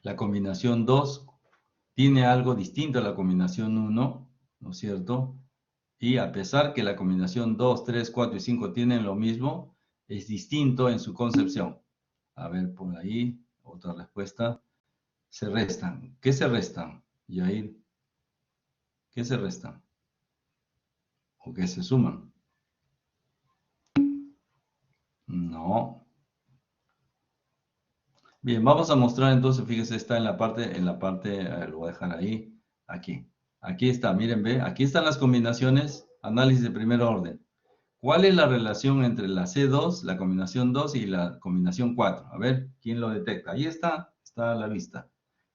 La combinación 2 tiene algo distinto a la combinación 1, ¿no es cierto? Y a pesar que la combinación 2, 3, 4 y 5 tienen lo mismo, es distinto en su concepción. A ver, por ahí, otra respuesta. Se restan. ¿Qué se restan, Yair? ¿Qué se restan? ¿O qué se suman? No. Bien, vamos a mostrar entonces, fíjese, está lo voy a dejar ahí, aquí. Aquí está, miren, ve, aquí están las combinaciones, análisis de primer orden. ¿Cuál es la relación entre la C2, la combinación 2 y la combinación 4? A ver, ¿quién lo detecta? Ahí está a la vista.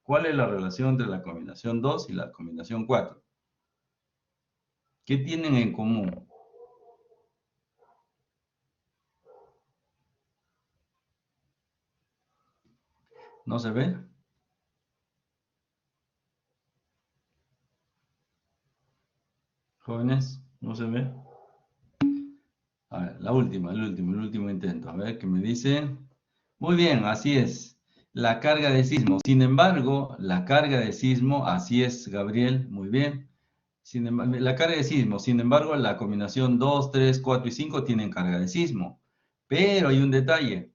¿Cuál es la relación entre la combinación 2 y la combinación 4? ¿Qué tienen en común? ¿No se ve? Jóvenes, ¿no se ve? A ver, el último intento. A ver, ¿qué me dice? Muy bien, así es. La carga de sismo. Sin embargo, la carga de sismo, así es, Gabriel, muy bien. La carga de sismo, sin embargo, la combinación 2, 3, 4 y 5 tienen carga de sismo. Pero hay un detalle.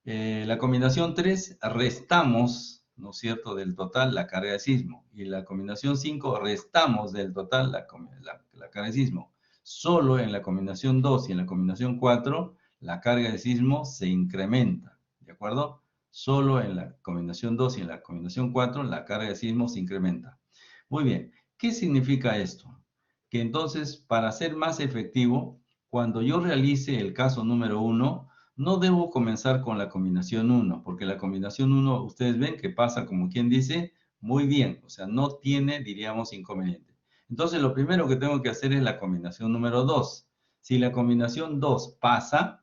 La combinación 3 restamos, ¿no es cierto?, del total la carga de sismo. Y la combinación 5 restamos del total la carga de sismo. Solo en la combinación 2 y en la combinación 4 la carga de sismo se incrementa, ¿de acuerdo? Solo en la combinación 2 y en la combinación 4 la carga de sismo se incrementa. Muy bien, ¿qué significa esto? Que entonces, para ser más efectivo, cuando yo realice el caso número 1, no debo comenzar con la combinación 1, porque la combinación 1, ustedes ven que pasa como quien dice, muy bien, o sea, no tiene, diríamos, inconveniente. Entonces, lo primero que tengo que hacer es la combinación número 2. Si la combinación 2 pasa,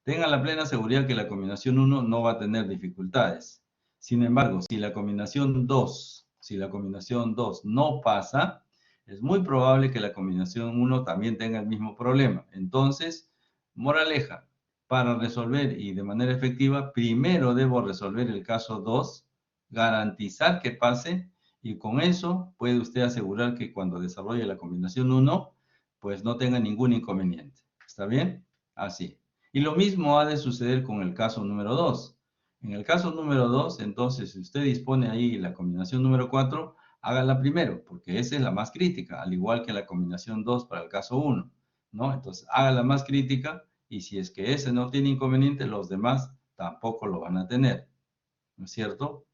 tengan la plena seguridad que la combinación 1 no va a tener dificultades. Sin embargo, si la combinación 2 no pasa, es muy probable que la combinación 1 también tenga el mismo problema. Entonces, moraleja, para resolver y de manera efectiva, primero debo resolver el caso 2, garantizar que pase, y con eso puede usted asegurar que cuando desarrolle la combinación 1, pues no tenga ningún inconveniente. ¿Está bien? Así. Y lo mismo ha de suceder con el caso número 2. En el caso número 2, entonces, si usted dispone ahí la combinación número 4, hágala primero, porque esa es la más crítica, al igual que la combinación 2 para el caso 1, ¿no? Entonces, hágala más crítica, y si es que ese no tiene inconveniente, los demás tampoco lo van a tener, ¿no es cierto?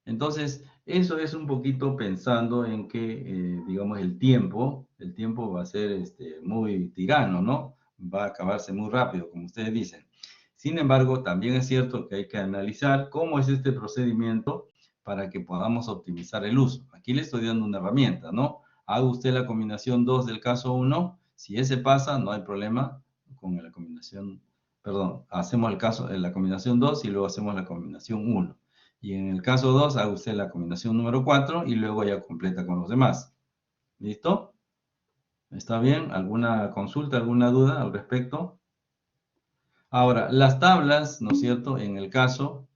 Entonces, eso es un poquito pensando en que, digamos, el tiempo va a ser muy tirano, ¿no? Va a acabarse muy rápido, como ustedes dicen. Sin embargo, también es cierto que hay que analizar cómo es este procedimiento para que podamos optimizar el uso. Aquí le estoy dando una herramienta, ¿no? Haga usted la combinación 2 del caso 1. Si ese pasa, no hay problema con la combinación, perdón, hacemos la combinación 2 y luego hacemos la combinación 1. Y en el caso 2, haga usted la combinación número 4 y luego ya completa con los demás. ¿Listo? ¿Está bien? ¿Alguna consulta, alguna duda al respecto? Ahora, las tablas, ¿no es cierto? En el caso,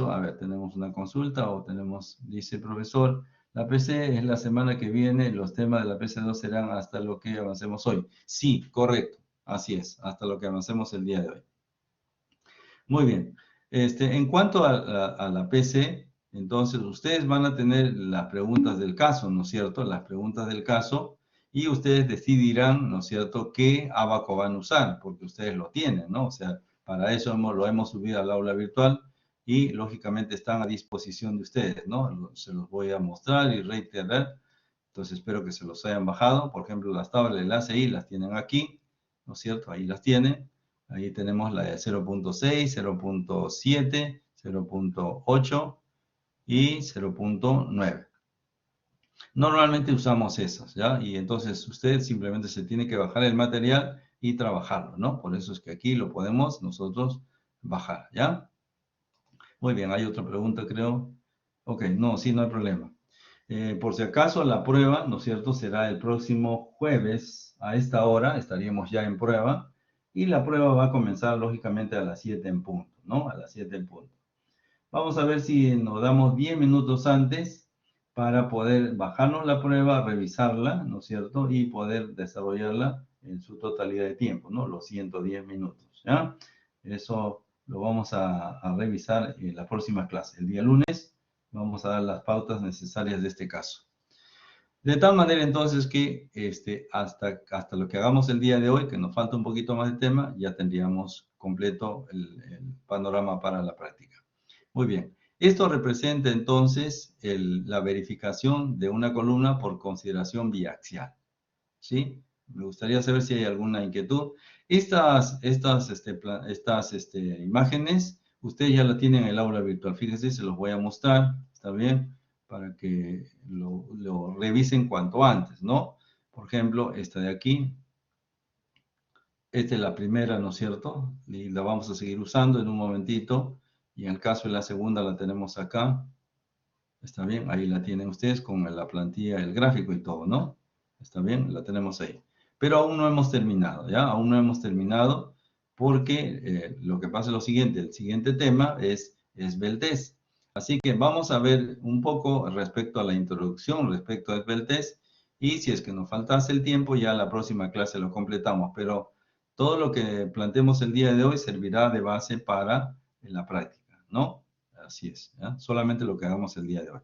a ver, tenemos una consulta o tenemos, dice el profesor, la PC es la semana que viene, los temas de la PC2 serán hasta lo que avancemos hoy. Sí, correcto, así es, hasta lo que avancemos el día de hoy. Muy bien. En cuanto a la PC, entonces ustedes van a tener las preguntas del caso, ¿no es cierto? Las preguntas del caso, y ustedes decidirán, ¿no es cierto?, qué abaco van a usar, porque ustedes lo tienen, ¿no? O sea, para eso lo hemos subido al aula virtual y lógicamente están a disposición de ustedes, ¿no? Se los voy a mostrar y reiterar. Entonces espero que se los hayan bajado. Por ejemplo, las tablas del ACI las tienen aquí, ¿no es cierto? Ahí las tienen. Ahí tenemos la de 0.6, 0.7, 0.8 y 0.9. Normalmente usamos esas, ¿ya? Y entonces usted simplemente se tiene que bajar el material y trabajarlo, ¿no? Por eso es que aquí lo podemos nosotros bajar, ¿ya? Muy bien, hay otra pregunta, creo. Ok, no, sí, no hay problema. Por si acaso, la prueba, ¿no es cierto?, será el próximo jueves a esta hora, estaríamos ya en prueba, y la prueba va a comenzar lógicamente a las 7 en punto, ¿no? A las 7 en punto. Vamos a ver si nos damos 10 minutos antes para poder bajarnos la prueba, revisarla, ¿no es cierto?, y poder desarrollarla en su totalidad de tiempo, ¿no? Los 110 minutos, ¿ya? Eso lo vamos a revisar en la próxima clase. El día lunes vamos a dar las pautas necesarias de este caso. De tal manera entonces que hasta lo que hagamos el día de hoy, que nos falta un poquito más de tema, ya tendríamos completo el panorama para la práctica. Muy bien. Esto representa entonces la verificación de una columna por consideración biaxial. ¿Sí? Me gustaría saber si hay alguna inquietud. Estas imágenes, ustedes ya la tienen en el aula virtual. Fíjense, se los voy a mostrar, ¿está bien? Para que lo revisen cuanto antes, ¿no? Por ejemplo, esta de aquí. Esta es la primera, ¿no es cierto? Y la vamos a seguir usando en un momentito. Y en el caso de la segunda la tenemos acá. ¿Está bien? Ahí la tienen ustedes con la plantilla, el gráfico y todo, ¿no? ¿Está bien? La tenemos ahí. Pero aún no hemos terminado, ¿ya? Aún no hemos terminado porque lo que pasa es lo siguiente. El siguiente tema es esbeltez. Así que vamos a ver un poco respecto a la introducción, respecto a esbeltez. Y si es que nos faltase el tiempo, ya la próxima clase lo completamos. Pero todo lo que planteemos el día de hoy servirá de base para la práctica, ¿no? Así es, ¿ya? Solamente lo que hagamos el día de hoy.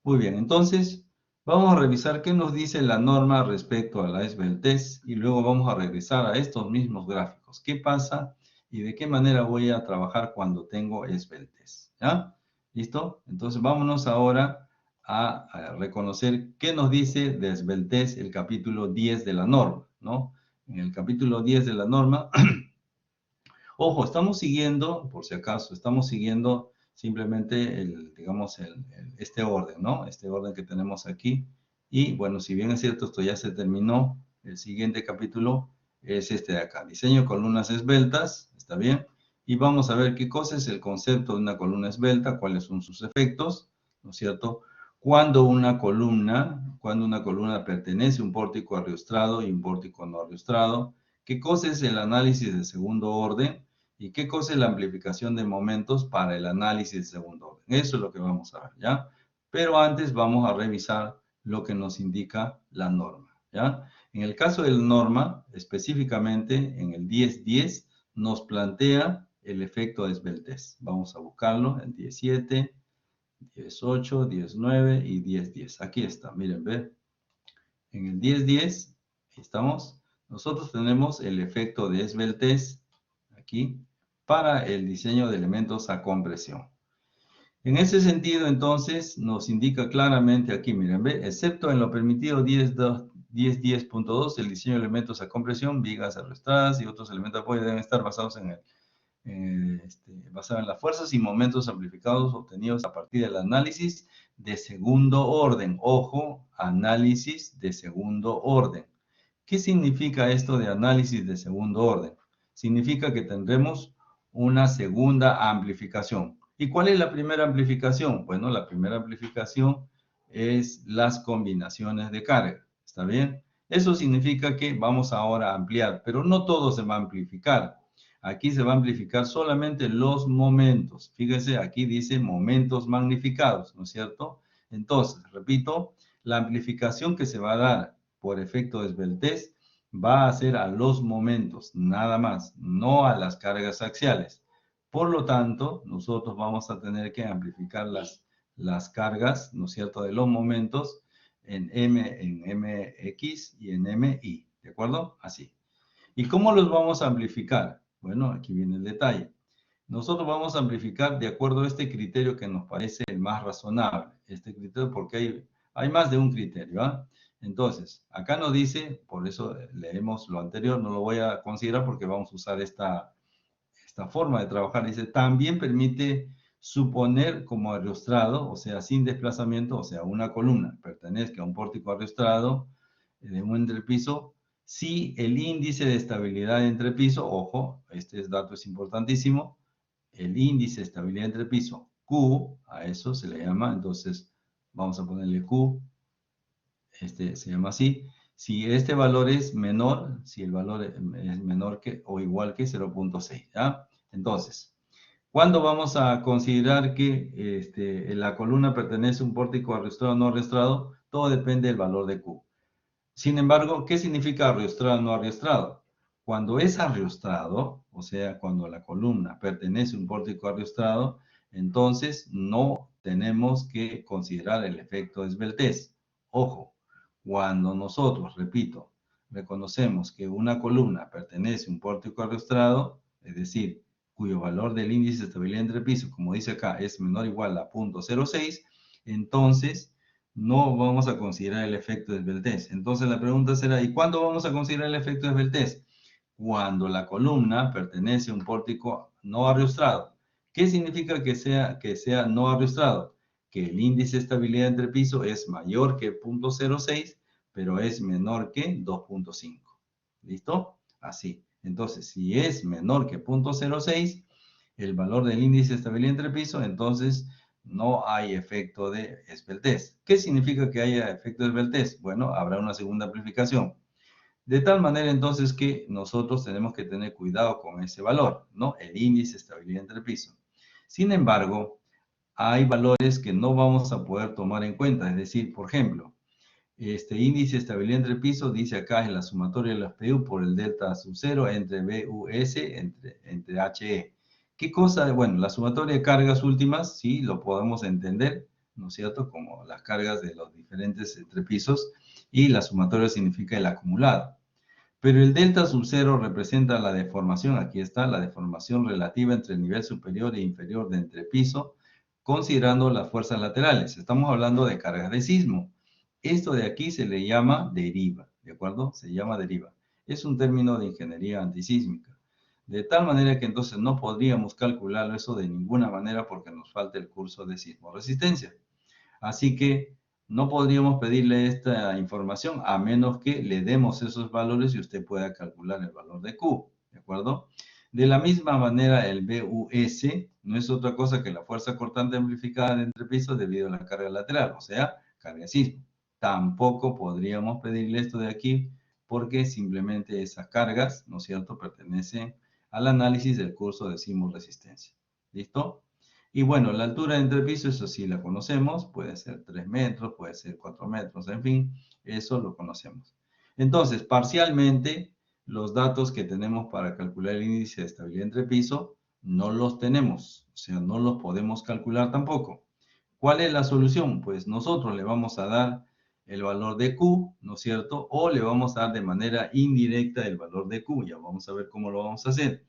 Muy bien, entonces vamos a revisar qué nos dice la norma respecto a la esbeltez y luego vamos a regresar a estos mismos gráficos. ¿Qué pasa y de qué manera voy a trabajar cuando tengo esbeltez? ¿Ya? ¿Listo? Entonces vámonos ahora a reconocer qué nos dice de esbeltez el capítulo 10 de la norma, ¿no? En el capítulo 10 de la norma, ojo, estamos siguiendo, por si acaso, estamos siguiendo simplemente digamos, este orden, ¿no? Este orden que tenemos aquí. Y bueno, si bien es cierto, esto ya se terminó, el siguiente capítulo es este de acá. Diseño de columnas esbeltas, ¿está bien? Y vamos a ver qué cosa es el concepto de una columna esbelta, cuáles son sus efectos, ¿no es cierto? Cuando una columna pertenece a un pórtico arriostrado y un pórtico no arriostrado, qué cosa es el análisis de segundo orden y qué cosa es la amplificación de momentos para el análisis de segundo orden. Eso es lo que vamos a ver, ¿ya? Pero antes vamos a revisar lo que nos indica la norma, ¿ya? En el caso de la norma, específicamente en el 10.10, nos plantea el efecto de esbeltez. Vamos a buscarlo en 17, 18, 19 y 10.10. Aquí está, miren, ve. En el 10.10, estamos, nosotros tenemos el efecto de esbeltez, aquí, para el diseño de elementos a compresión. En ese sentido, entonces, nos indica claramente aquí, miren, ve, excepto en lo permitido 10.10.2, el diseño de elementos a compresión, vigas arrastradas y otros elementos de apoyo deben estar basados basado en las fuerzas y momentos amplificados obtenidos a partir del análisis de segundo orden. Ojo, análisis de segundo orden. ¿Qué significa esto de análisis de segundo orden? Significa que tendremos una segunda amplificación. ¿Y cuál es la primera amplificación? Bueno, la primera amplificación es las combinaciones de carga. ¿Está bien? Eso significa que vamos ahora a ampliar, pero no todo se va a amplificar. Aquí se va a amplificar solamente los momentos. Fíjese, aquí dice momentos magnificados, ¿no es cierto? Entonces, repito, la amplificación que se va a dar por efecto de esbeltez va a ser a los momentos, nada más, no a las cargas axiales. Por lo tanto, nosotros vamos a tener que amplificar las cargas, ¿no es cierto?, de los momentos en MX y en MY, ¿de acuerdo? Así. ¿Y cómo los vamos a amplificar? Bueno, aquí viene el detalle. Nosotros vamos a amplificar de acuerdo a este criterio que nos parece el más razonable. Este criterio, porque hay más de un criterio, ¿ah? Entonces, acá nos dice, por eso leemos lo anterior, no lo voy a considerar porque vamos a usar esta forma de trabajar. Dice, también permite suponer como ariostrado, o sea, sin desplazamiento, o sea, una columna pertenezca a un pórtico ariostrado de un entrepiso, si el índice de estabilidad de entrepiso, ojo, este dato es importantísimo, el índice de estabilidad de entrepiso, Q, a eso se le llama, entonces vamos a ponerle Q, se llama así. Si este valor es menor, si el valor es menor que o igual que 0.6, ¿ya? Entonces, ¿cuándo vamos a considerar que la columna pertenece a un pórtico arrastrado o no arrastrado? Todo depende del valor de Q. Sin embargo, ¿qué significa arrastrado o no arrastrado? Cuando es arrastrado, o sea, cuando la columna pertenece a un pórtico arrastrado, entonces no tenemos que considerar el efecto de esbeltez. Ojo, cuando nosotros, repito, reconocemos que una columna pertenece a un pórtico arrastrado, es decir, cuyo valor del índice de estabilidad entre pisos, como dice acá, es menor o igual a 0.06, entonces no vamos a considerar el efecto de esbeltez. Entonces la pregunta será, ¿y cuándo vamos a considerar el efecto de esbeltez? Cuando la columna pertenece a un pórtico no arrastrado. ¿Qué significa que sea no arrastrado? Que el índice de estabilidad entre piso es mayor que 0.06, pero es menor que 2.5. ¿Listo? Así. Entonces, si es menor que 0.06, el valor del índice de estabilidad entre piso, entonces no hay efecto de esbeltez. ¿Qué significa que haya efecto de esbeltez? Bueno, habrá una segunda amplificación. De tal manera entonces que nosotros tenemos que tener cuidado con ese valor, ¿no? El índice de estabilidad entre piso. Sin embargo, hay valores que no vamos a poder tomar en cuenta. Es decir, por ejemplo, este índice de estabilidad entre piso dice acá en la sumatoria de las PU por el delta sub 0 entre BUS entre HE. ¿Qué cosa? Bueno, la sumatoria de cargas últimas, sí, lo podemos entender, ¿no es cierto? Como las cargas de los diferentes entrepisos, y la sumatoria significa el acumulado. Pero el delta sub 0 representa la deformación, aquí está, la deformación relativa entre el nivel superior e inferior de entrepiso, considerando las fuerzas laterales. Estamos hablando de cargas de sismo. Esto de aquí se le llama deriva, ¿de acuerdo? Se llama deriva. Es un término de ingeniería antisísmica. De tal manera que entonces no podríamos calcular eso de ninguna manera porque nos falta el curso de sismo-resistencia. Así que no podríamos pedirle esta información a menos que le demos esos valores y usted pueda calcular el valor de Q, ¿de acuerdo? De la misma manera, el BUS no es otra cosa que la fuerza cortante amplificada de entrepiso debido a la carga lateral, o sea, carga de sismo. Tampoco podríamos pedirle esto de aquí porque simplemente esas cargas, ¿no es cierto?, pertenecen al análisis del curso de sismo resistencia. ¿Listo? Y bueno, la altura de entrepiso, eso sí la conocemos, puede ser 3 metros, puede ser 4 metros, en fin, eso lo conocemos. Entonces, parcialmente, los datos que tenemos para calcular el índice de estabilidad de entrepiso no los tenemos, o sea, no los podemos calcular tampoco. ¿Cuál es la solución? Pues nosotros le vamos a dar el valor de Q, ¿no es cierto? O le vamos a dar de manera indirecta el valor de Q. Ya vamos a ver cómo lo vamos a hacer.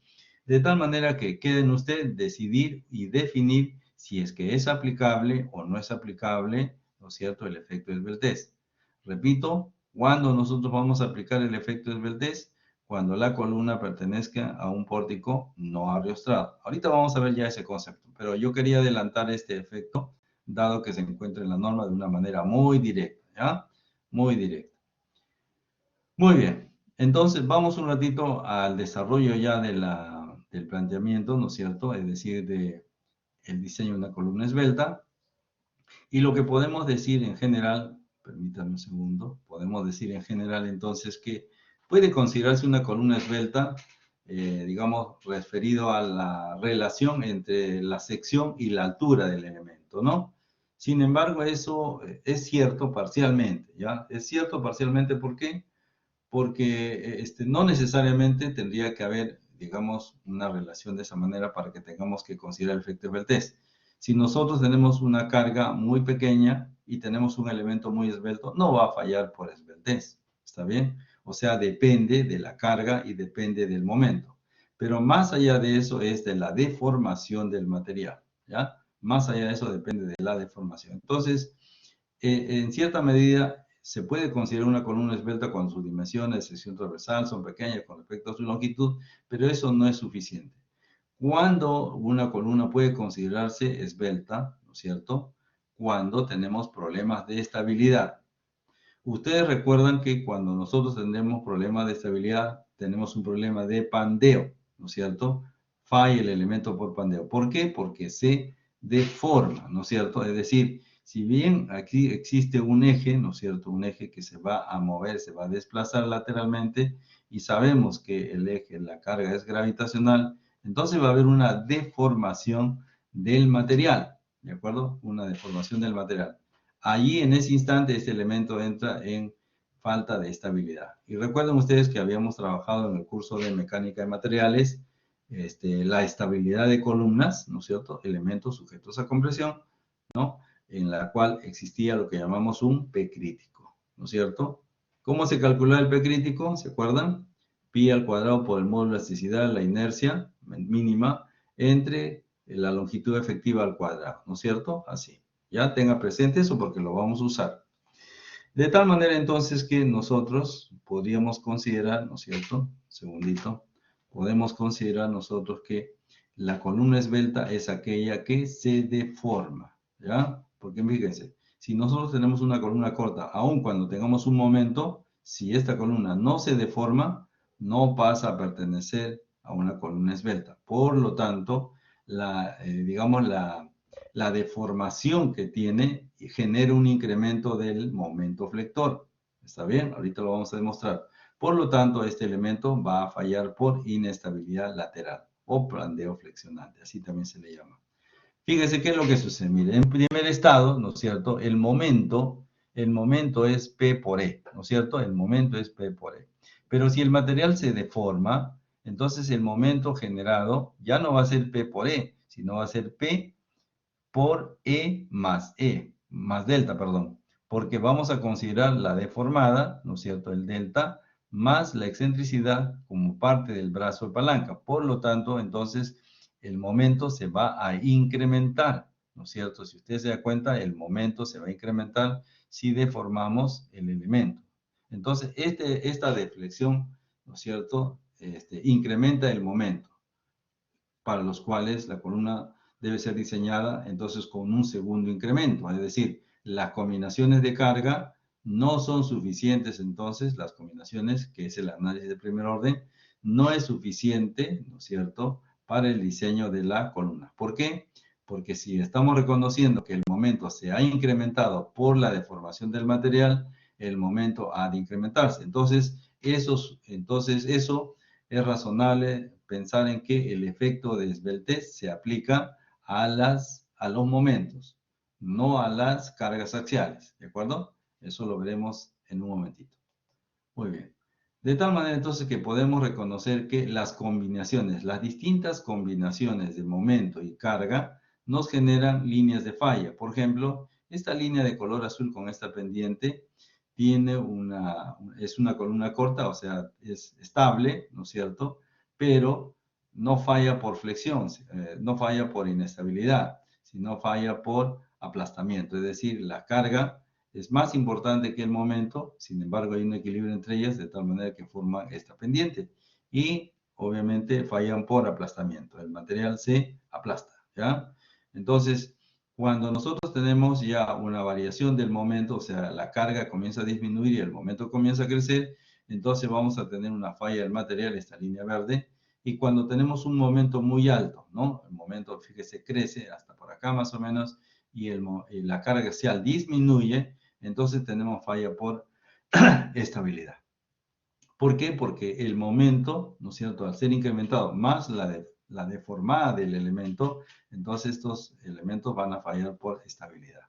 De tal manera que quede en usted decidir y definir si es que es aplicable o no es aplicable, ¿no es cierto?, el efecto de Sveltes. Repito, ¿cuándo nosotros vamos a aplicar el efecto de Sveltes? Cuando la columna pertenezca a un pórtico no arriostrado. Ahorita vamos a ver ya ese concepto, pero yo quería adelantar este efecto, dado que se encuentra en la norma de una manera muy directa, ¿ya? Muy directa. Muy bien, entonces vamos un ratito al desarrollo ya del planteamiento, ¿no es cierto? Es decir, el diseño de una columna esbelta. Y lo que podemos decir en general, permítanme un segundo, podemos decir en general entonces que puede considerarse una columna esbelta, digamos, referido a la relación entre la sección y la altura del elemento, ¿no? Sin embargo, eso es cierto parcialmente, ¿ya? Es cierto parcialmente, ¿por qué? Porque no necesariamente tendría que haber, digamos, una relación de esa manera para que tengamos que considerar el efecto Sveltes. Si nosotros tenemos una carga muy pequeña y tenemos un elemento muy esbelto, no va a fallar por esbeltez, ¿está bien? O sea, depende de la carga y depende del momento. Pero más allá de eso es de la deformación del material, ¿ya? Más allá de eso depende de la deformación. Entonces, en cierta medida, se puede considerar una columna esbelta cuando sus dimensiones de sección transversal son pequeñas con respecto a su longitud, pero eso no es suficiente. Cuando una columna puede considerarse esbelta, ¿no es cierto?, cuando tenemos problemas de estabilidad. Ustedes recuerdan que cuando nosotros tenemos problemas de estabilidad, tenemos un problema de pandeo, ¿no es cierto? Falla el elemento por pandeo. ¿Por qué? Porque se deforma, ¿no es cierto? Es decir, si bien aquí existe un eje, ¿no es cierto?, un eje que se va a mover, se va a desplazar lateralmente, y sabemos que el eje, la carga es gravitacional, entonces va a haber una deformación del material, ¿de acuerdo? Una deformación del material. Allí, en ese instante, este elemento entra en falta de estabilidad. Y recuerden ustedes que habíamos trabajado en el curso de mecánica de materiales, la estabilidad de columnas, ¿no es cierto?, elementos sujetos a compresión, ¿no?, en la cual existía lo que llamamos un P crítico, ¿no es cierto? ¿Cómo se calcula el P crítico? ¿Se acuerdan? Pi al cuadrado por el módulo de elasticidad, la inercia mínima, entre la longitud efectiva al cuadrado, ¿no es cierto? Así. Ya tenga presente eso porque lo vamos a usar. De tal manera entonces que nosotros podríamos considerar, ¿no es cierto? Segundito. Podemos considerar nosotros que la columna esbelta es aquella que se deforma, ¿ya? Porque fíjense, si nosotros tenemos una columna corta, aun cuando tengamos un momento, si esta columna no se deforma, no pasa a pertenecer a una columna esbelta. Por lo tanto, digamos, la deformación que tiene genera un incremento del momento flector. ¿Está bien? Ahorita lo vamos a demostrar. Por lo tanto, este elemento va a fallar por inestabilidad lateral o pandeo flexionante, así también se le llama. Fíjense qué es lo que sucede. Mire, en primer estado, ¿no es cierto?, el momento es P por E, ¿no es cierto? El momento es P por E. Pero si el material se deforma, entonces el momento generado ya no va a ser P por E, sino va a ser P por E, más delta, perdón, porque vamos a considerar la deformada, ¿no es cierto?, el delta, más la excentricidad como parte del brazo de palanca. Por lo tanto, entonces, el momento se va a incrementar, ¿no es cierto? Si usted se da cuenta, el momento se va a incrementar si deformamos el elemento. Entonces, esta deflexión, ¿no es cierto?, incrementa el momento, para los cuales la columna debe ser diseñada entonces con un segundo incremento, es decir, las combinaciones de carga no son suficientes, entonces las combinaciones, que es el análisis de primer orden, no es suficiente, ¿no es cierto?, para el diseño de la columna. ¿Por qué? Porque si estamos reconociendo que el momento se ha incrementado por la deformación del material, el momento ha de incrementarse. Entonces, Entonces, eso es razonable pensar en que el efecto de esbeltez se aplica a los momentos, no a las cargas axiales, ¿de acuerdo? Eso lo veremos en un momentito. Muy bien. De tal manera entonces que podemos reconocer que las combinaciones, las distintas combinaciones de momento y carga nos generan líneas de falla. Por ejemplo, esta línea de color azul con esta pendiente es una columna corta, o sea, es estable, ¿no es cierto? Pero no falla por flexión, no falla por inestabilidad, sino falla por aplastamiento. Es decir, la carga es más importante que el momento, sin embargo hay un equilibrio entre ellas de tal manera que forman esta pendiente. Y obviamente fallan por aplastamiento, el material se aplasta, ¿ya? Entonces, cuando nosotros tenemos ya una variación del momento, o sea, la carga comienza a disminuir y el momento comienza a crecer, entonces vamos a tener una falla del material, esta línea verde, y cuando tenemos un momento muy alto, ¿no? El momento, fíjese, crece hasta por acá más o menos, y la carga axial disminuye, entonces tenemos falla por estabilidad. ¿Por qué? Porque el momento, ¿no es cierto?, al ser incrementado más la deformada del elemento, entonces estos elementos van a fallar por estabilidad.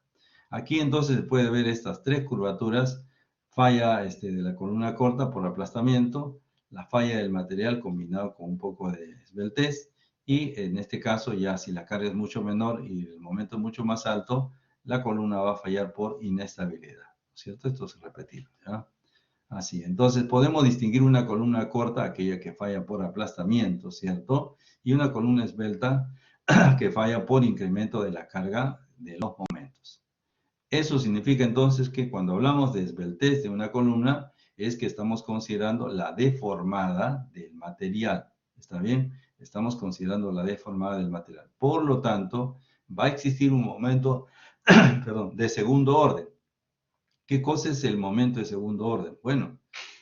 Aquí entonces se puede ver estas tres curvaturas, falla de la columna corta por aplastamiento, la falla del material combinado con un poco de esbeltez, y en este caso ya si la carga es mucho menor y el momento es mucho más alto, la columna va a fallar por inestabilidad, ¿no es cierto? Esto es repetido, ¿ya? Así, entonces podemos distinguir una columna corta, aquella que falla por aplastamiento, ¿cierto? Y una columna esbelta que falla por incremento de la carga de los momentos. Eso significa entonces que cuando hablamos de esbeltez de una columna, es que estamos considerando la deformada del material. ¿Está bien? Estamos considerando la deformada del material. Por lo tanto, va a existir un momento perdón, de segundo orden. ¿Qué cosa es el momento de segundo orden? Bueno,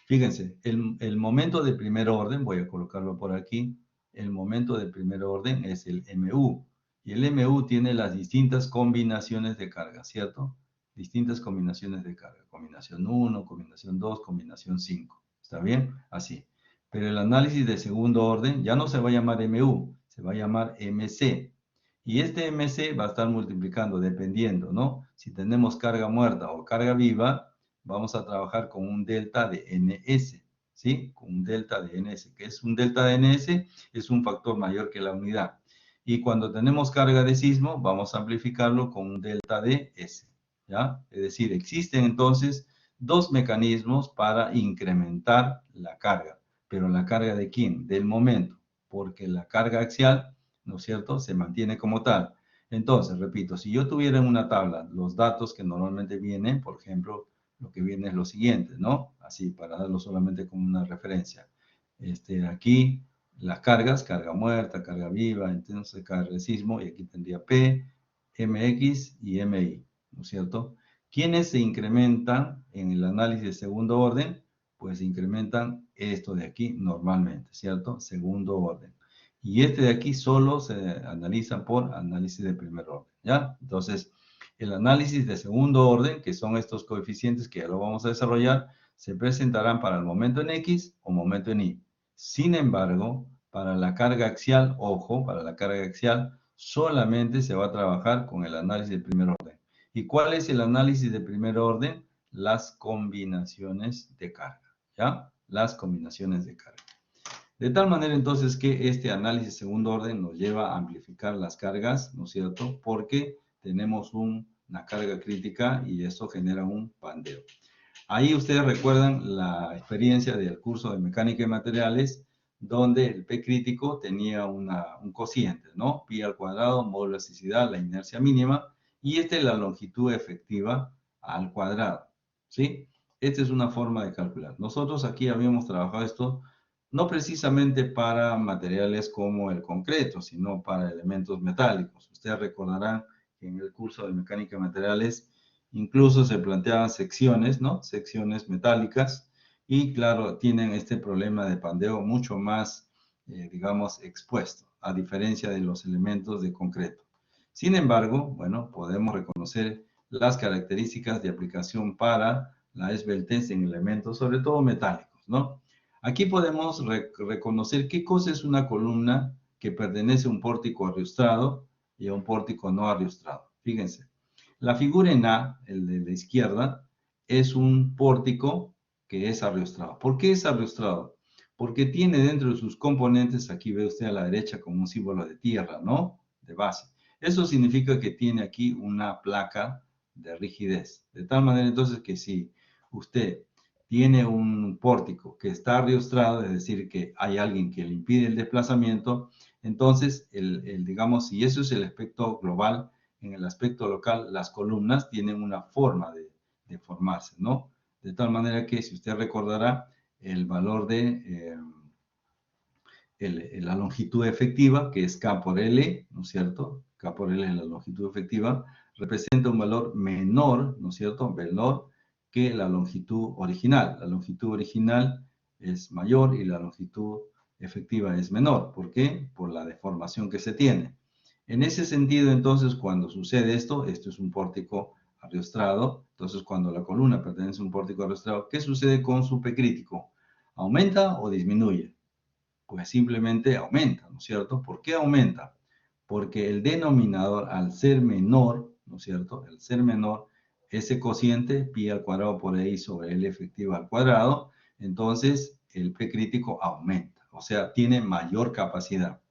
fíjense, el momento de primer orden, voy a colocarlo por aquí, el momento de primer orden es el MU. Y el MU tiene las distintas combinaciones de carga, ¿cierto? Distintas combinaciones de carga. Combinación 1, combinación 2, combinación 5. ¿Está bien? Así. Pero el análisis de segundo orden ya no se va a llamar MU, se va a llamar MC. Y este MC va a estar multiplicando dependiendo, ¿no? Si tenemos carga muerta o carga viva, vamos a trabajar con un delta de NS, ¿sí? Con un delta de NS. ¿Qué es un delta de NS? Es un factor mayor que la unidad. Y cuando tenemos carga de sismo, vamos a amplificarlo con un delta de S, ¿ya? Es decir, existen entonces dos mecanismos para incrementar la carga. ¿Pero la carga de quién? Del momento. Porque la carga axial, ¿no es cierto?, se mantiene como tal. Entonces, repito, si yo tuviera en una tabla los datos que normalmente vienen, por ejemplo, lo que viene es lo siguiente, ¿no? Así, para darlo solamente como una referencia. Aquí, las cargas, carga muerta, carga viva, entonces carga de sismo, y aquí tendría P, MX y MI, ¿no es cierto? ¿Quiénes se incrementan en el análisis de segundo orden? Pues se incrementan esto de aquí normalmente, ¿cierto? Segundo orden. Y este de aquí solo se analiza por análisis de primer orden, ¿ya? Entonces, el análisis de segundo orden, que son estos coeficientes que ya lo vamos a desarrollar, se presentarán para el momento en X o momento en Y. Sin embargo, para la carga axial, ojo, para la carga axial, solamente se va a trabajar con el análisis de primer orden. ¿Y cuál es el análisis de primer orden? Las combinaciones de carga, ¿ya? Las combinaciones de carga. De tal manera entonces que este análisis de segundo orden nos lleva a amplificar las cargas, ¿no es cierto? Porque tenemos una carga crítica y eso genera un pandeo. Ahí ustedes recuerdan la experiencia del curso de mecánica de materiales, donde el P crítico tenía un cociente, ¿no? Pi al cuadrado, módulo de elasticidad, la inercia mínima, y esta es la longitud efectiva al cuadrado, ¿sí? Esta es una forma de calcular. Nosotros aquí habíamos trabajado esto no precisamente para materiales como el concreto, sino para elementos metálicos. Ustedes recordarán que en el curso de mecánica de materiales incluso se planteaban secciones, ¿no? Secciones metálicas y claro, tienen este problema de pandeo mucho más, digamos, expuesto, a diferencia de los elementos de concreto. Sin embargo, bueno, podemos reconocer las características de aplicación para la esbeltez en elementos, sobre todo metálicos, ¿no? Aquí podemos reconocer qué cosa es una columna que pertenece a un pórtico arriostrado y a un pórtico no arriostrado. Fíjense, la figura en A, el de la izquierda, es un pórtico que es arriostrado. ¿Por qué es arriostrado? Porque tiene dentro de sus componentes, aquí ve usted a la derecha como un símbolo de tierra, ¿no? De base. Eso significa que tiene aquí una placa de rigidez. De tal manera entonces que si usted tiene un pórtico que está arriostrado, es decir, que hay alguien que le impide el desplazamiento, entonces, digamos, si eso es el aspecto global, en el aspecto local, las columnas tienen una forma de formarse, ¿no? De tal manera que, si usted recordará, el valor de la longitud efectiva, que es K por L, ¿no es cierto? K por L es la longitud efectiva, representa un valor menor, ¿no es cierto? Menor que la longitud original. La longitud original es mayor y la longitud efectiva es menor. ¿Por qué? Por la deformación que se tiene. En ese sentido, entonces, cuando sucede esto es un pórtico arriostrado. Entonces, cuando la columna pertenece a un pórtico arriostrado, ¿qué sucede con su P crítico? ¿Aumenta o disminuye? Pues simplemente aumenta, ¿no es cierto? ¿Por qué aumenta? Porque el denominador, al ser menor, ¿no es cierto? Al ser menor, ese cociente, pi al cuadrado por I sobre L efectiva al cuadrado, entonces el P crítico aumenta, o sea, tiene mayor capacidad.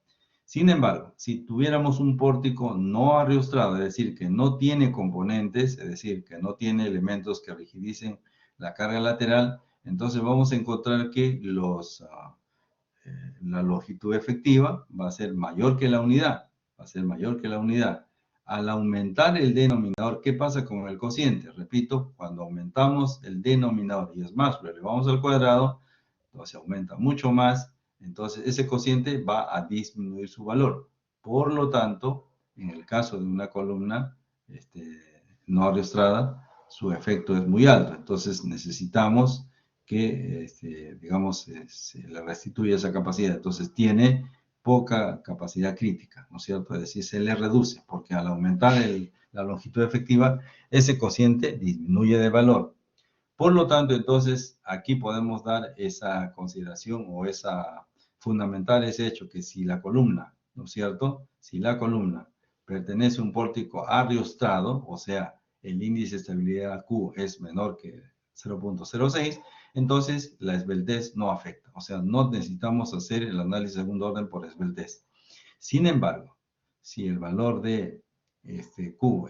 Sin embargo, si tuviéramos un pórtico no arriostrado, es decir, que no tiene componentes, es decir, que no tiene elementos que rigidicen la carga lateral, entonces vamos a encontrar que la longitud efectiva va a ser mayor que la unidad, va a ser mayor que la unidad. Al aumentar el denominador, ¿qué pasa con el cociente? Repito, cuando aumentamos el denominador, y es más, lo elevamos al cuadrado, entonces aumenta mucho más, entonces ese cociente va a disminuir su valor. Por lo tanto, en el caso de una columna no arrastrada, su efecto es muy alto, entonces necesitamos que, digamos, se le restituya esa capacidad. Entonces tiene poca capacidad crítica, ¿no es cierto? Es decir, se le reduce, porque al aumentar la longitud efectiva, ese cociente disminuye de valor. Por lo tanto, entonces, aquí podemos dar esa consideración o fundamental ese hecho que si la columna, ¿no es cierto? Si la columna pertenece a un pórtico arriostrado, o sea, el índice de estabilidad Q es menor que 0.06, entonces la esbeltez no afecta. O sea, no necesitamos hacer el análisis de segundo orden por esbeltez. Sin embargo, si el valor de Q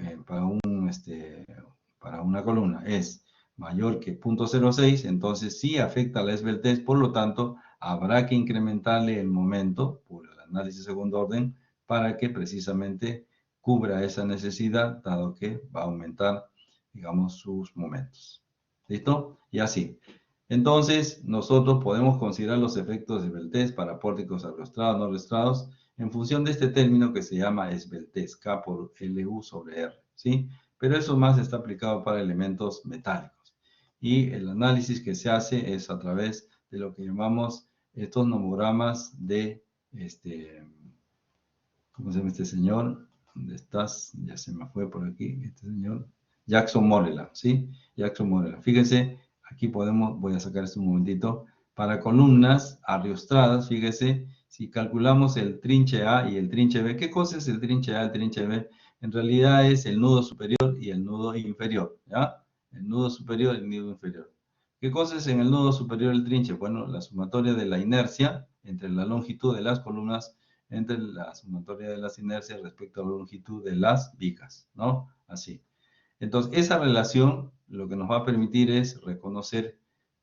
para una columna es mayor que 0.06, entonces sí afecta la esbeltez, por lo tanto, habrá que incrementarle el momento por el análisis de segundo orden para que precisamente cubra esa necesidad, dado que va a aumentar, digamos, sus momentos. ¿Listo? Y así. Entonces, nosotros podemos considerar los efectos de esbeltez para pórticos arrastrados, no arrastrados, en función de este término que se llama esbeltez, K por LU sobre R, ¿sí? Pero eso más está aplicado para elementos metálicos. Y el análisis que se hace es a través de lo que llamamos estos nomogramas de, ¿cómo se llama este señor? ¿Dónde estás? Ya se me fue por aquí, este señor. Jackson Moreland, ¿sí? Jackson Moreland. Fíjense, aquí podemos, voy a sacar esto un momentito, para columnas arriostradas, fíjese, si calculamos el trinche A y el trinche B, ¿qué cosa es el trinche A, el trinche B? En realidad es el nudo superior y el nudo inferior, ¿ya? El nudo superior y el nudo inferior. ¿Qué cosa es en el nudo superior el trinche? Bueno, la sumatoria de la inercia entre la longitud de las columnas entre la sumatoria de las inercias respecto a la longitud de las vigas, ¿no? Así. Entonces, esa relación lo que nos va a permitir es reconocer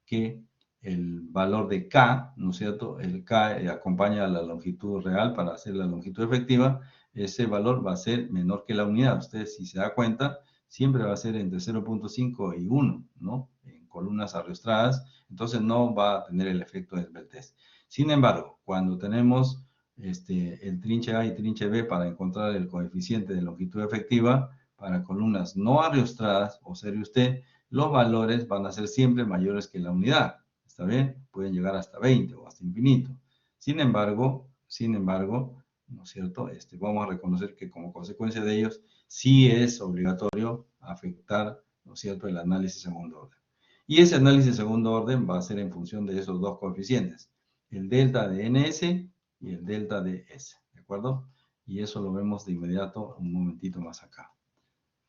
que el valor de K, ¿no es cierto? El K acompaña a la longitud real para hacer la longitud efectiva. Ese valor va a ser menor que la unidad. Ustedes, si se da cuenta, siempre va a ser entre 0.5 y 1, ¿no? En columnas arrastradas, entonces no va a tener el efecto de esbeltez. Sin embargo, cuando tenemos el trinche A y trinche B para encontrar el coeficiente de longitud efectiva, para columnas no arrastradas, observe usted, los valores van a ser siempre mayores que la unidad. ¿Está bien? Pueden llegar hasta 20 o hasta infinito. Sin embargo, ¿no es cierto? Vamos a reconocer que como consecuencia de ellos, sí es obligatorio afectar, ¿no es cierto?, el análisis segundo orden. Y ese análisis de segundo orden va a ser en función de esos dos coeficientes, el delta de NS y el delta de S, ¿de acuerdo? Y eso lo vemos de inmediato un momentito más acá.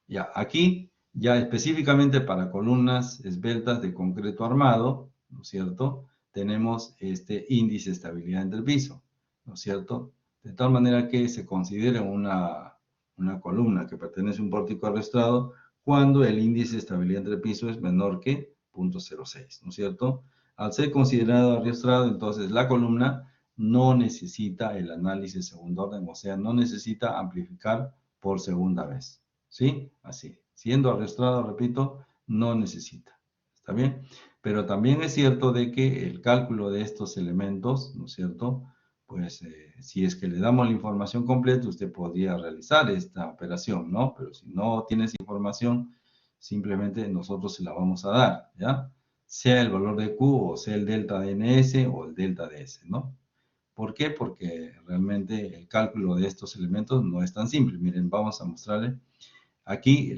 Ya, aquí, ya específicamente para columnas esbeltas de concreto armado, ¿no es cierto? Tenemos este índice de estabilidad entre el piso, ¿no es cierto? De tal manera que se considera una columna que pertenece a un pórtico arrastrado cuando el índice de estabilidad entre el piso es menor que 0.06, ¿no es cierto? Al ser considerado arrastrado, entonces la columna no necesita el análisis de segundo orden, o sea, no necesita amplificar por segunda vez. ¿Sí? Así. Siendo arrastrado, repito, no necesita. ¿Está bien? Pero también es cierto de que el cálculo de estos elementos, ¿no es cierto? Pues si es que le damos la información completa, usted podría realizar esta operación, ¿no? Pero si no tienes información, simplemente nosotros se la vamos a dar, ¿ya? Sea el valor de Q o sea el delta de NS o el delta de S, ¿no? ¿Por qué? Porque realmente el cálculo de estos elementos no es tan simple. Miren, vamos a mostrarle. Aquí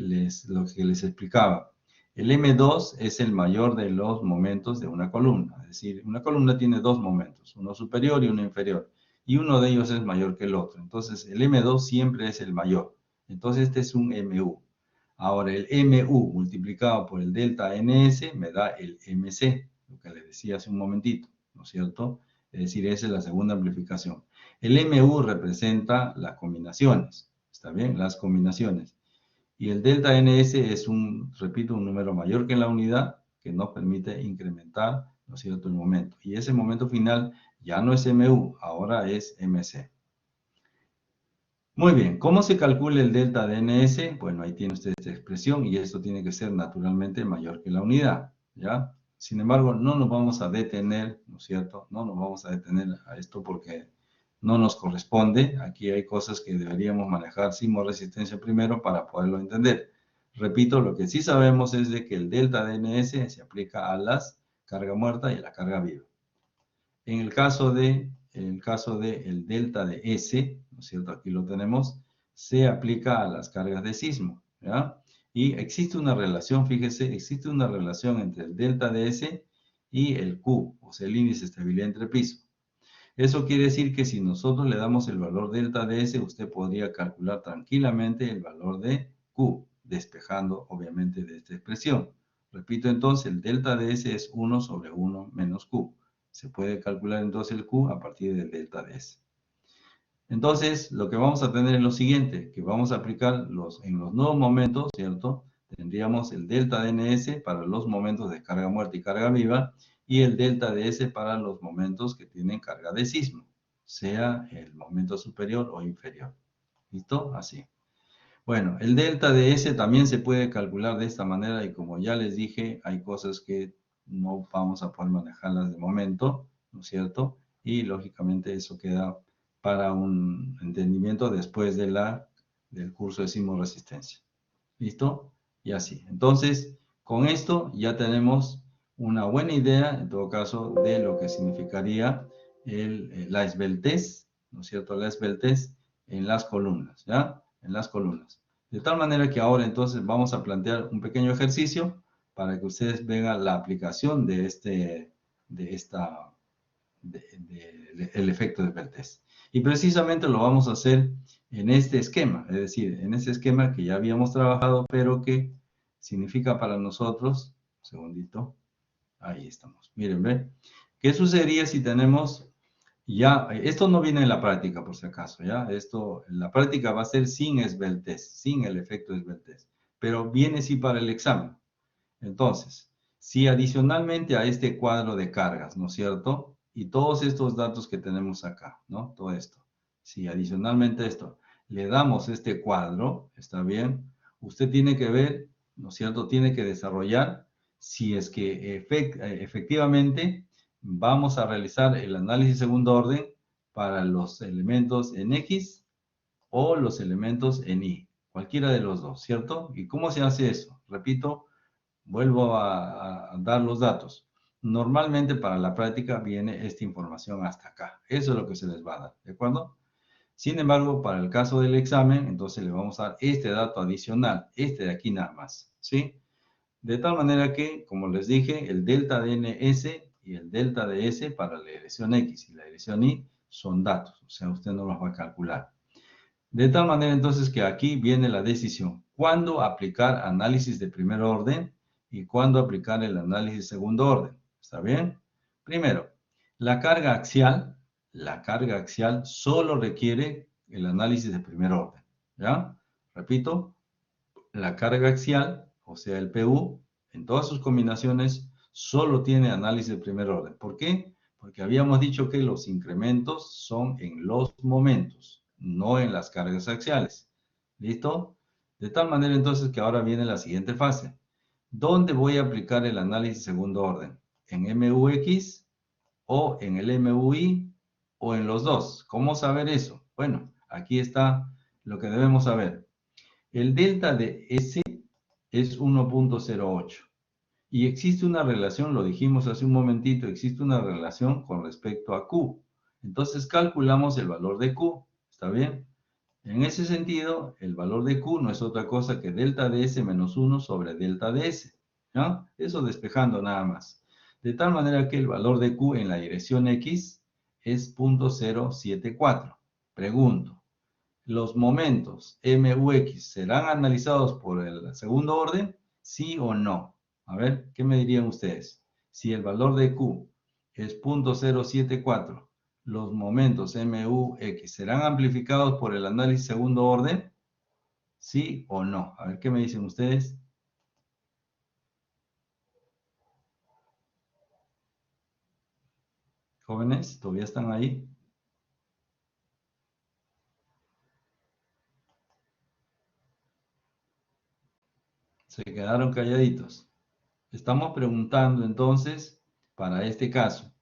lo que les explicaba. El M2 es el mayor de los momentos de una columna. Es decir, una columna tiene dos momentos, uno superior y uno inferior. Y uno de ellos es mayor que el otro. Entonces, el M2 siempre es el mayor. Entonces, este es un MU. Ahora, el MU multiplicado por el delta NS me da el MC, lo que les decía hace un momentito, ¿no es cierto? Es decir, esa es la segunda amplificación. El MU representa las combinaciones, ¿está bien? Las combinaciones. Y el delta NS es repito, un número mayor que en la unidad que nos permite incrementar, ¿no es cierto?, el momento. Y ese momento final ya no es MU, ahora es MC. Muy bien, ¿cómo se calcula el delta de NS? Bueno, ahí tiene usted esta expresión y esto tiene que ser naturalmente mayor que la unidad, ¿ya? Sin embargo, no nos vamos a detener, ¿no es cierto? No nos vamos a detener a esto porque no nos corresponde. Aquí hay cosas que deberíamos manejar sismoresistencia primero para poderlo entender. Repito, lo que sí sabemos es de que el delta de NS se aplica a las carga muerta y a la carga viva. En el caso de el delta de S, ¿no es cierto? Aquí lo tenemos, se aplica a las cargas de sismo, ¿ya? Y existe una relación, fíjese, existe una relación entre el delta de S y el Q, o sea, el índice de estabilidad entre piso. Eso quiere decir que si nosotros le damos el valor delta de S, usted podría calcular tranquilamente el valor de Q, despejando obviamente de esta expresión. Repito entonces, el delta de S es 1 sobre 1 menos Q. Se puede calcular entonces el Q a partir del delta de S. Entonces, lo que vamos a tener es lo siguiente, que vamos a aplicar en los nuevos momentos, ¿cierto? Tendríamos el delta de NS para los momentos de carga muerta y carga viva, y el delta de S para los momentos que tienen carga de sismo, sea el momento superior o inferior. ¿Listo? Así. Bueno, el delta de S también se puede calcular de esta manera y como ya les dije, hay cosas que no vamos a poder manejarlas de momento, ¿no es cierto? Y lógicamente eso queda para un entendimiento después del curso de sismoresistencia. ¿Listo? Y así. Entonces, con esto ya tenemos una buena idea, en todo caso, de lo que significaría la esbeltez, ¿no es cierto? La esbeltez en las columnas, ¿ya? En las columnas. De tal manera que ahora entonces vamos a plantear un pequeño ejercicio para que ustedes vean la aplicación de el efecto de esbeltez. Y precisamente lo vamos a hacer en este esquema, es decir, en este esquema que ya habíamos trabajado, pero que significa para nosotros, un segundito, ahí estamos, miren, ¿ve? ¿Qué sucedería si tenemos ya, esto no viene en la práctica por si acaso, ya, esto en la práctica va a ser sin esbeltez, sin el efecto de esbeltez, pero viene sí para el examen. Entonces, si adicionalmente a este cuadro de cargas, ¿no es cierto? Y todos estos datos que tenemos acá, ¿no? Todo esto. Si adicionalmente a esto le damos este cuadro, ¿está bien? Usted tiene que ver, ¿no es cierto? Tiene que desarrollar si es que efectivamente vamos a realizar el análisis segundo orden para los elementos en X o los elementos en Y. Cualquiera de los dos, ¿cierto? ¿Y cómo se hace eso? Repito, vuelvo a dar los datos. Normalmente para la práctica viene esta información hasta acá. Eso es lo que se les va a dar, ¿de acuerdo? Sin embargo, para el caso del examen, entonces le vamos a dar este dato adicional, este de aquí nada más, ¿sí? De tal manera que, como les dije, el delta de ns y el delta de s para la dirección x y la dirección y son datos, o sea, usted no los va a calcular. De tal manera entonces que aquí viene la decisión. ¿Cuándo aplicar análisis de primer orden y cuándo aplicar el análisis de segundo orden? ¿Está bien? Primero, la carga axial solo requiere el análisis de primer orden. ¿Ya? Repito, la carga axial, o sea, el PU, en todas sus combinaciones, solo tiene análisis de primer orden. ¿Por qué? Porque habíamos dicho que los incrementos son en los momentos, no en las cargas axiales. ¿Listo? De tal manera entonces que ahora viene la siguiente fase. ¿Dónde voy a aplicar el análisis de segundo orden? ¿En MUX o en el MUI o en los dos? ¿Cómo saber eso? Bueno, aquí está lo que debemos saber. El delta de S es 1.08 y existe una relación, lo dijimos hace un momentito, existe una relación con respecto a Q. Entonces calculamos el valor de Q, ¿está bien? En ese sentido, el valor de Q no es otra cosa que delta de S menos 1 sobre delta de S, ¿no? Eso despejando nada más. De tal manera que el valor de Q en la dirección X es 0.074. Pregunto, ¿los momentos MUX serán analizados por el segundo orden? ¿Sí o no? A ver, ¿qué me dirían ustedes? Si el valor de Q es 0.074, ¿los momentos MUX serán amplificados por el análisis segundo orden? ¿Sí o no? A ver, ¿qué me dicen ustedes? Jóvenes, ¿todavía están ahí? Se quedaron calladitos. Estamos preguntando entonces, para este caso,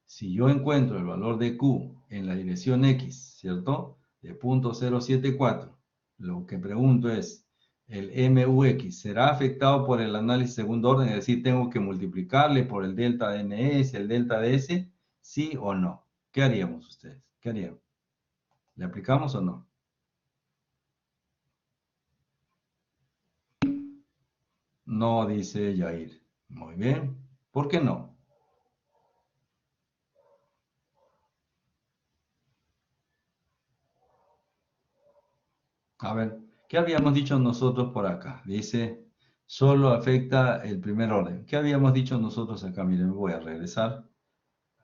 si yo encuentro el valor de Q en la dirección X, ¿cierto? De 0.074, lo que pregunto es, ¿el MUX será afectado por el análisis segundo orden? Es decir, tengo que multiplicarle por el delta de NS, el delta de S, ¿sí o no? ¿Qué haríamos ustedes? ¿Qué harían? ¿Le aplicamos o no? No, dice Yair. Muy bien. ¿Por qué no? A ver, ¿qué habíamos dicho nosotros por acá? Dice, solo afecta el primer orden. ¿Qué habíamos dicho nosotros acá? Miren, voy a regresar.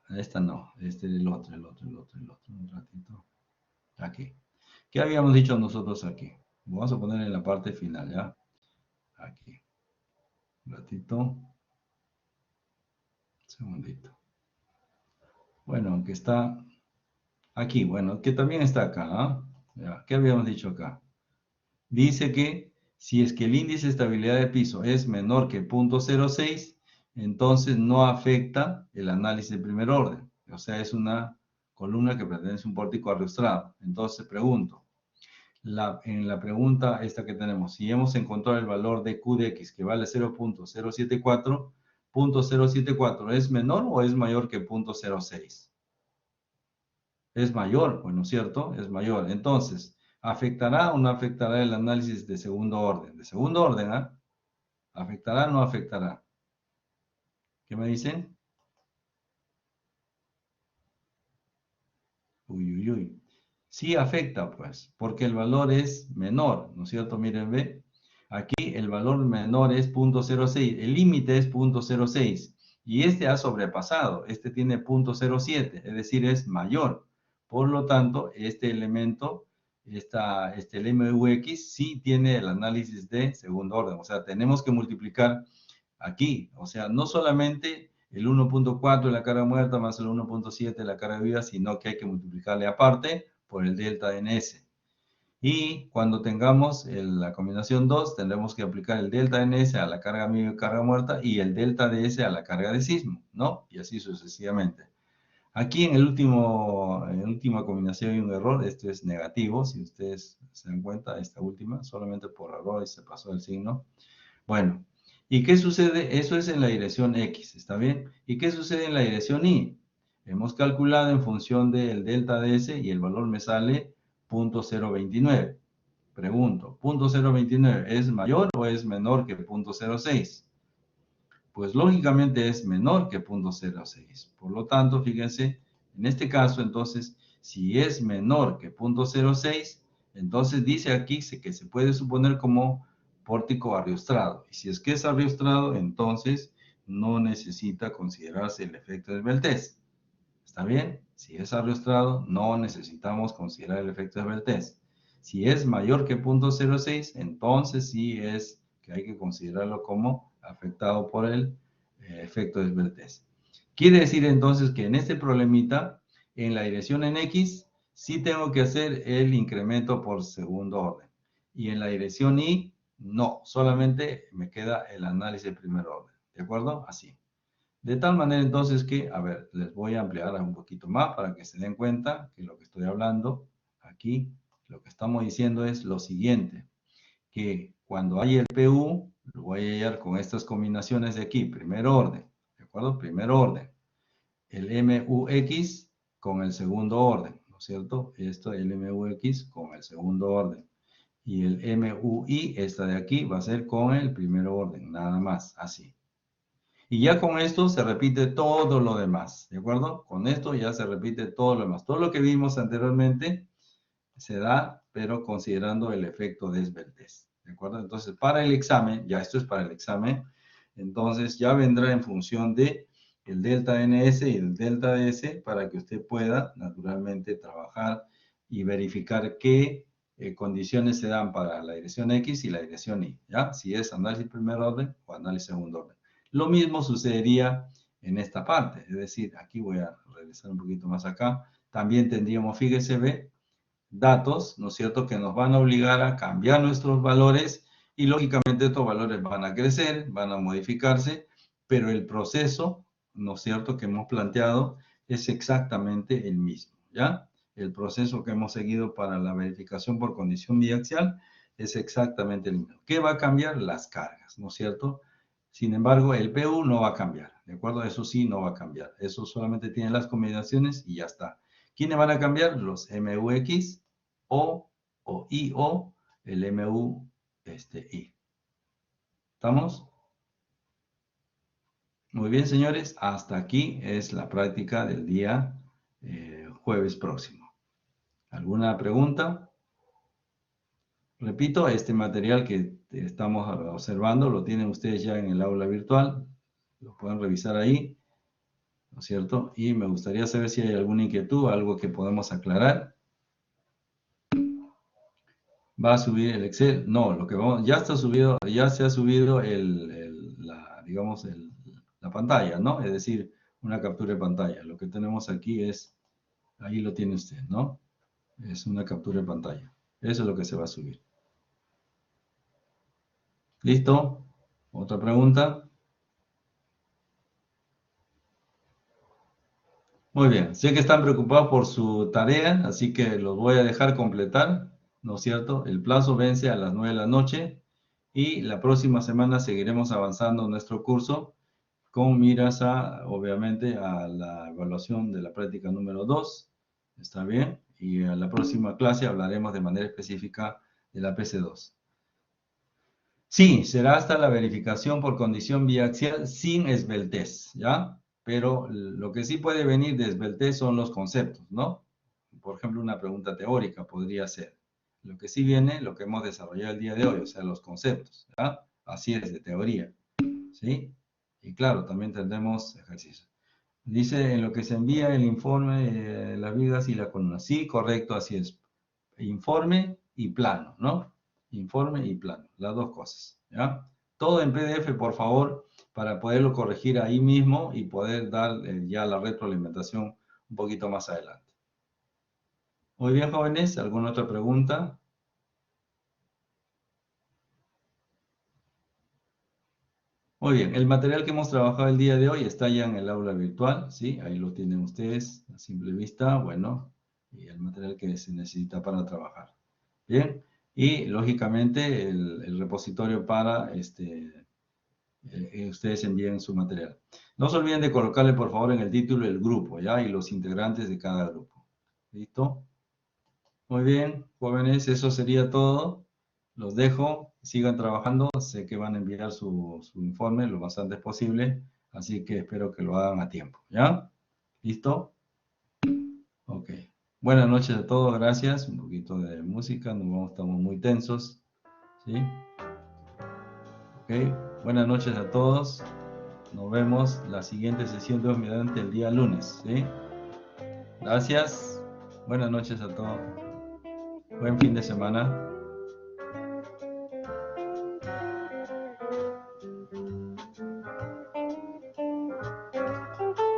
Esta no, este es el otro, el otro, el otro, el otro. Un ratito. Aquí. ¿Qué habíamos dicho nosotros aquí? Vamos a poner en la parte final, ¿ya? Aquí. Un ratito. Un segundito. Bueno, aunque está aquí, bueno, que también está acá, ¿ah? Ya, ¿qué habíamos dicho acá? Dice que si es que el índice de estabilidad de piso es menor que 0.06, entonces no afecta el análisis de primer orden. O sea, es una columna que pertenece a un pórtico arrastrado. Entonces pregunto, en la pregunta esta que tenemos, si hemos encontrado el valor de Q de X que vale 0.074, .074 ¿es menor o es mayor que 0.06? Es mayor, pues, ¿no es cierto? Es mayor. Entonces, ¿afectará o no afectará el análisis de segundo orden? De segundo orden, ¿ah? ¿Afectará o no afectará? ¿Qué me dicen? Uy, uy, uy. Sí afecta, pues, porque el valor es menor, ¿no es cierto? Miren, ve. Aquí el valor menor es 0.06, el límite es 0.06 y este ha sobrepasado, este tiene 0.07, es decir, es mayor. Por lo tanto, este elemento, el MUX, sí tiene el análisis de segundo orden, o sea, tenemos que multiplicar aquí, o sea, no solamente el 1.4 de la carga muerta más el 1.7 de la carga viva, sino que hay que multiplicarle aparte por el delta de NS. Y cuando tengamos la combinación 2, tendremos que aplicar el delta de NS a la carga viva y carga muerta y el delta de S a la carga de sismo, ¿no? Y así sucesivamente. Aquí en la última combinación hay un error, esto es negativo, si ustedes se dan cuenta, esta última, solamente por error y se pasó el signo. Bueno, ¿y qué sucede? Eso es en la dirección X, ¿está bien? ¿Y qué sucede en la dirección Y? Hemos calculado en función del delta de S y el valor me sale 0.029. Pregunto, ¿0.029 es mayor o es menor que 0.06? pues lógicamente es menor que 0.06. Por lo tanto, fíjense, en este caso, entonces, si es menor que 0.06, entonces dice aquí que se puede suponer como pórtico arriostrado. Y si es que es arriostrado, entonces no necesita considerarse el efecto de esbeltez. ¿Está bien? Si es arriostrado, no necesitamos considerar el efecto de esbeltez. Si es mayor que 0.06, entonces sí es que hay que considerarlo como afectado por el efecto de esbeltez. Quiere decir entonces que en este problemita, en la dirección en X, sí tengo que hacer el incremento por segundo orden. Y en la dirección Y, no, solamente me queda el análisis de primer orden. ¿De acuerdo? Así. De tal manera entonces que, a ver, les voy a ampliar un poquito más para que se den cuenta que lo que estoy hablando aquí, lo que estamos diciendo es lo siguiente, que cuando hay el PU, lo voy a hallar con estas combinaciones de aquí, primer orden, ¿de acuerdo? Primer orden. El MUX con el segundo orden, ¿no es cierto? Esto, el MUX con el segundo orden. Y el MUI, esta de aquí, va a ser con el primer orden, nada más, así. Y ya con esto se repite todo lo demás, ¿de acuerdo? Con esto ya se repite todo lo demás. Todo lo que vimos anteriormente se da, pero considerando el efecto de esbeltez, ¿de acuerdo? Entonces, para el examen, ya esto es para el examen, entonces ya vendrá en función de el delta NS y el delta DS para que usted pueda, naturalmente, trabajar y verificar qué condiciones se dan para la dirección X y la dirección Y, ¿ya? Si es análisis primer orden o análisis segundo orden. Lo mismo sucedería en esta parte, es decir, aquí voy a regresar un poquito más acá, también tendríamos, fíjese, ve, datos, ¿no es cierto?, que nos van a obligar a cambiar nuestros valores y lógicamente estos valores van a crecer, van a modificarse, pero el proceso, ¿no es cierto?, que hemos planteado es exactamente el mismo, ¿ya? El proceso que hemos seguido para la verificación por condición biaxial es exactamente el mismo. ¿Qué va a cambiar? Las cargas, ¿no es cierto? Sin embargo, el PU no va a cambiar, ¿de acuerdo? Eso sí, no va a cambiar. Eso solamente tiene las combinaciones y ya está. ¿Quiénes van a cambiar? Los MUX o IO, el MU I. ¿Estamos? Muy bien, señores. Hasta aquí es la práctica del día jueves próximo. ¿Alguna pregunta? Repito, este material que estamos observando lo tienen ustedes ya en el aula virtual. Lo pueden revisar ahí, ¿no es cierto? Y me gustaría saber si hay alguna inquietud, algo que podemos aclarar. ¿Va a subir el Excel? No, lo que vamos, ya está subido, ya se ha subido la pantalla, ¿no? Es decir, una captura de pantalla. Lo que tenemos aquí es, ahí lo tiene usted, ¿no? Es una captura de pantalla. Eso es lo que se va a subir. ¿Listo? ¿Otra pregunta? Muy bien, sé que están preocupados por su tarea, así que los voy a dejar completar, ¿no es cierto? El plazo vence a las 9 de la noche y la próxima semana seguiremos avanzando en nuestro curso con miras a, obviamente, a la evaluación de la práctica número 2, ¿está bien? Y en la próxima clase hablaremos de manera específica de la PC2. Sí, será hasta la verificación por condición biaxial sin esbeltez, ¿ya? Pero lo que sí puede venir de esbeltez son los conceptos, ¿no? Por ejemplo, una pregunta teórica podría ser. Lo que sí viene, lo que hemos desarrollado el día de hoy, o sea, los conceptos, ¿ya? Así es, de teoría, ¿sí? Y claro, también tendremos ejercicios. Dice, en lo que se envía el informe, las vigas y la columna. Sí, correcto, así es. Informe y plano, ¿no? Informe y plano, las dos cosas, ¿ya? Todo en PDF, por favor, para poderlo corregir ahí mismo y poder dar ya la retroalimentación un poquito más adelante. Muy bien, jóvenes, ¿alguna otra pregunta? Muy bien, el material que hemos trabajado el día de hoy está ya en el aula virtual, ¿sí? Ahí lo tienen ustedes a simple vista, bueno, y el material que se necesita para trabajar. Bien, y lógicamente el repositorio para ustedes envíen su material. No se olviden de colocarle por favor en el título el grupo, ¿ya? Y los integrantes de cada grupo. ¿Listo? Muy bien, jóvenes, eso sería todo. los dejo, sigan trabajando, sé que van a enviar su informe lo más antes posible, así que espero que lo hagan a tiempo, ¿ya? ¿Listo? Ok. Buenas noches a todos, gracias. Un poquito de música, estamos muy tensos, ¿sí? Ok. Buenas noches a todos. Nos vemos la siguiente sesión de mediante el día lunes, ¿sí? Gracias. Buenas noches a todos. Buen fin de semana.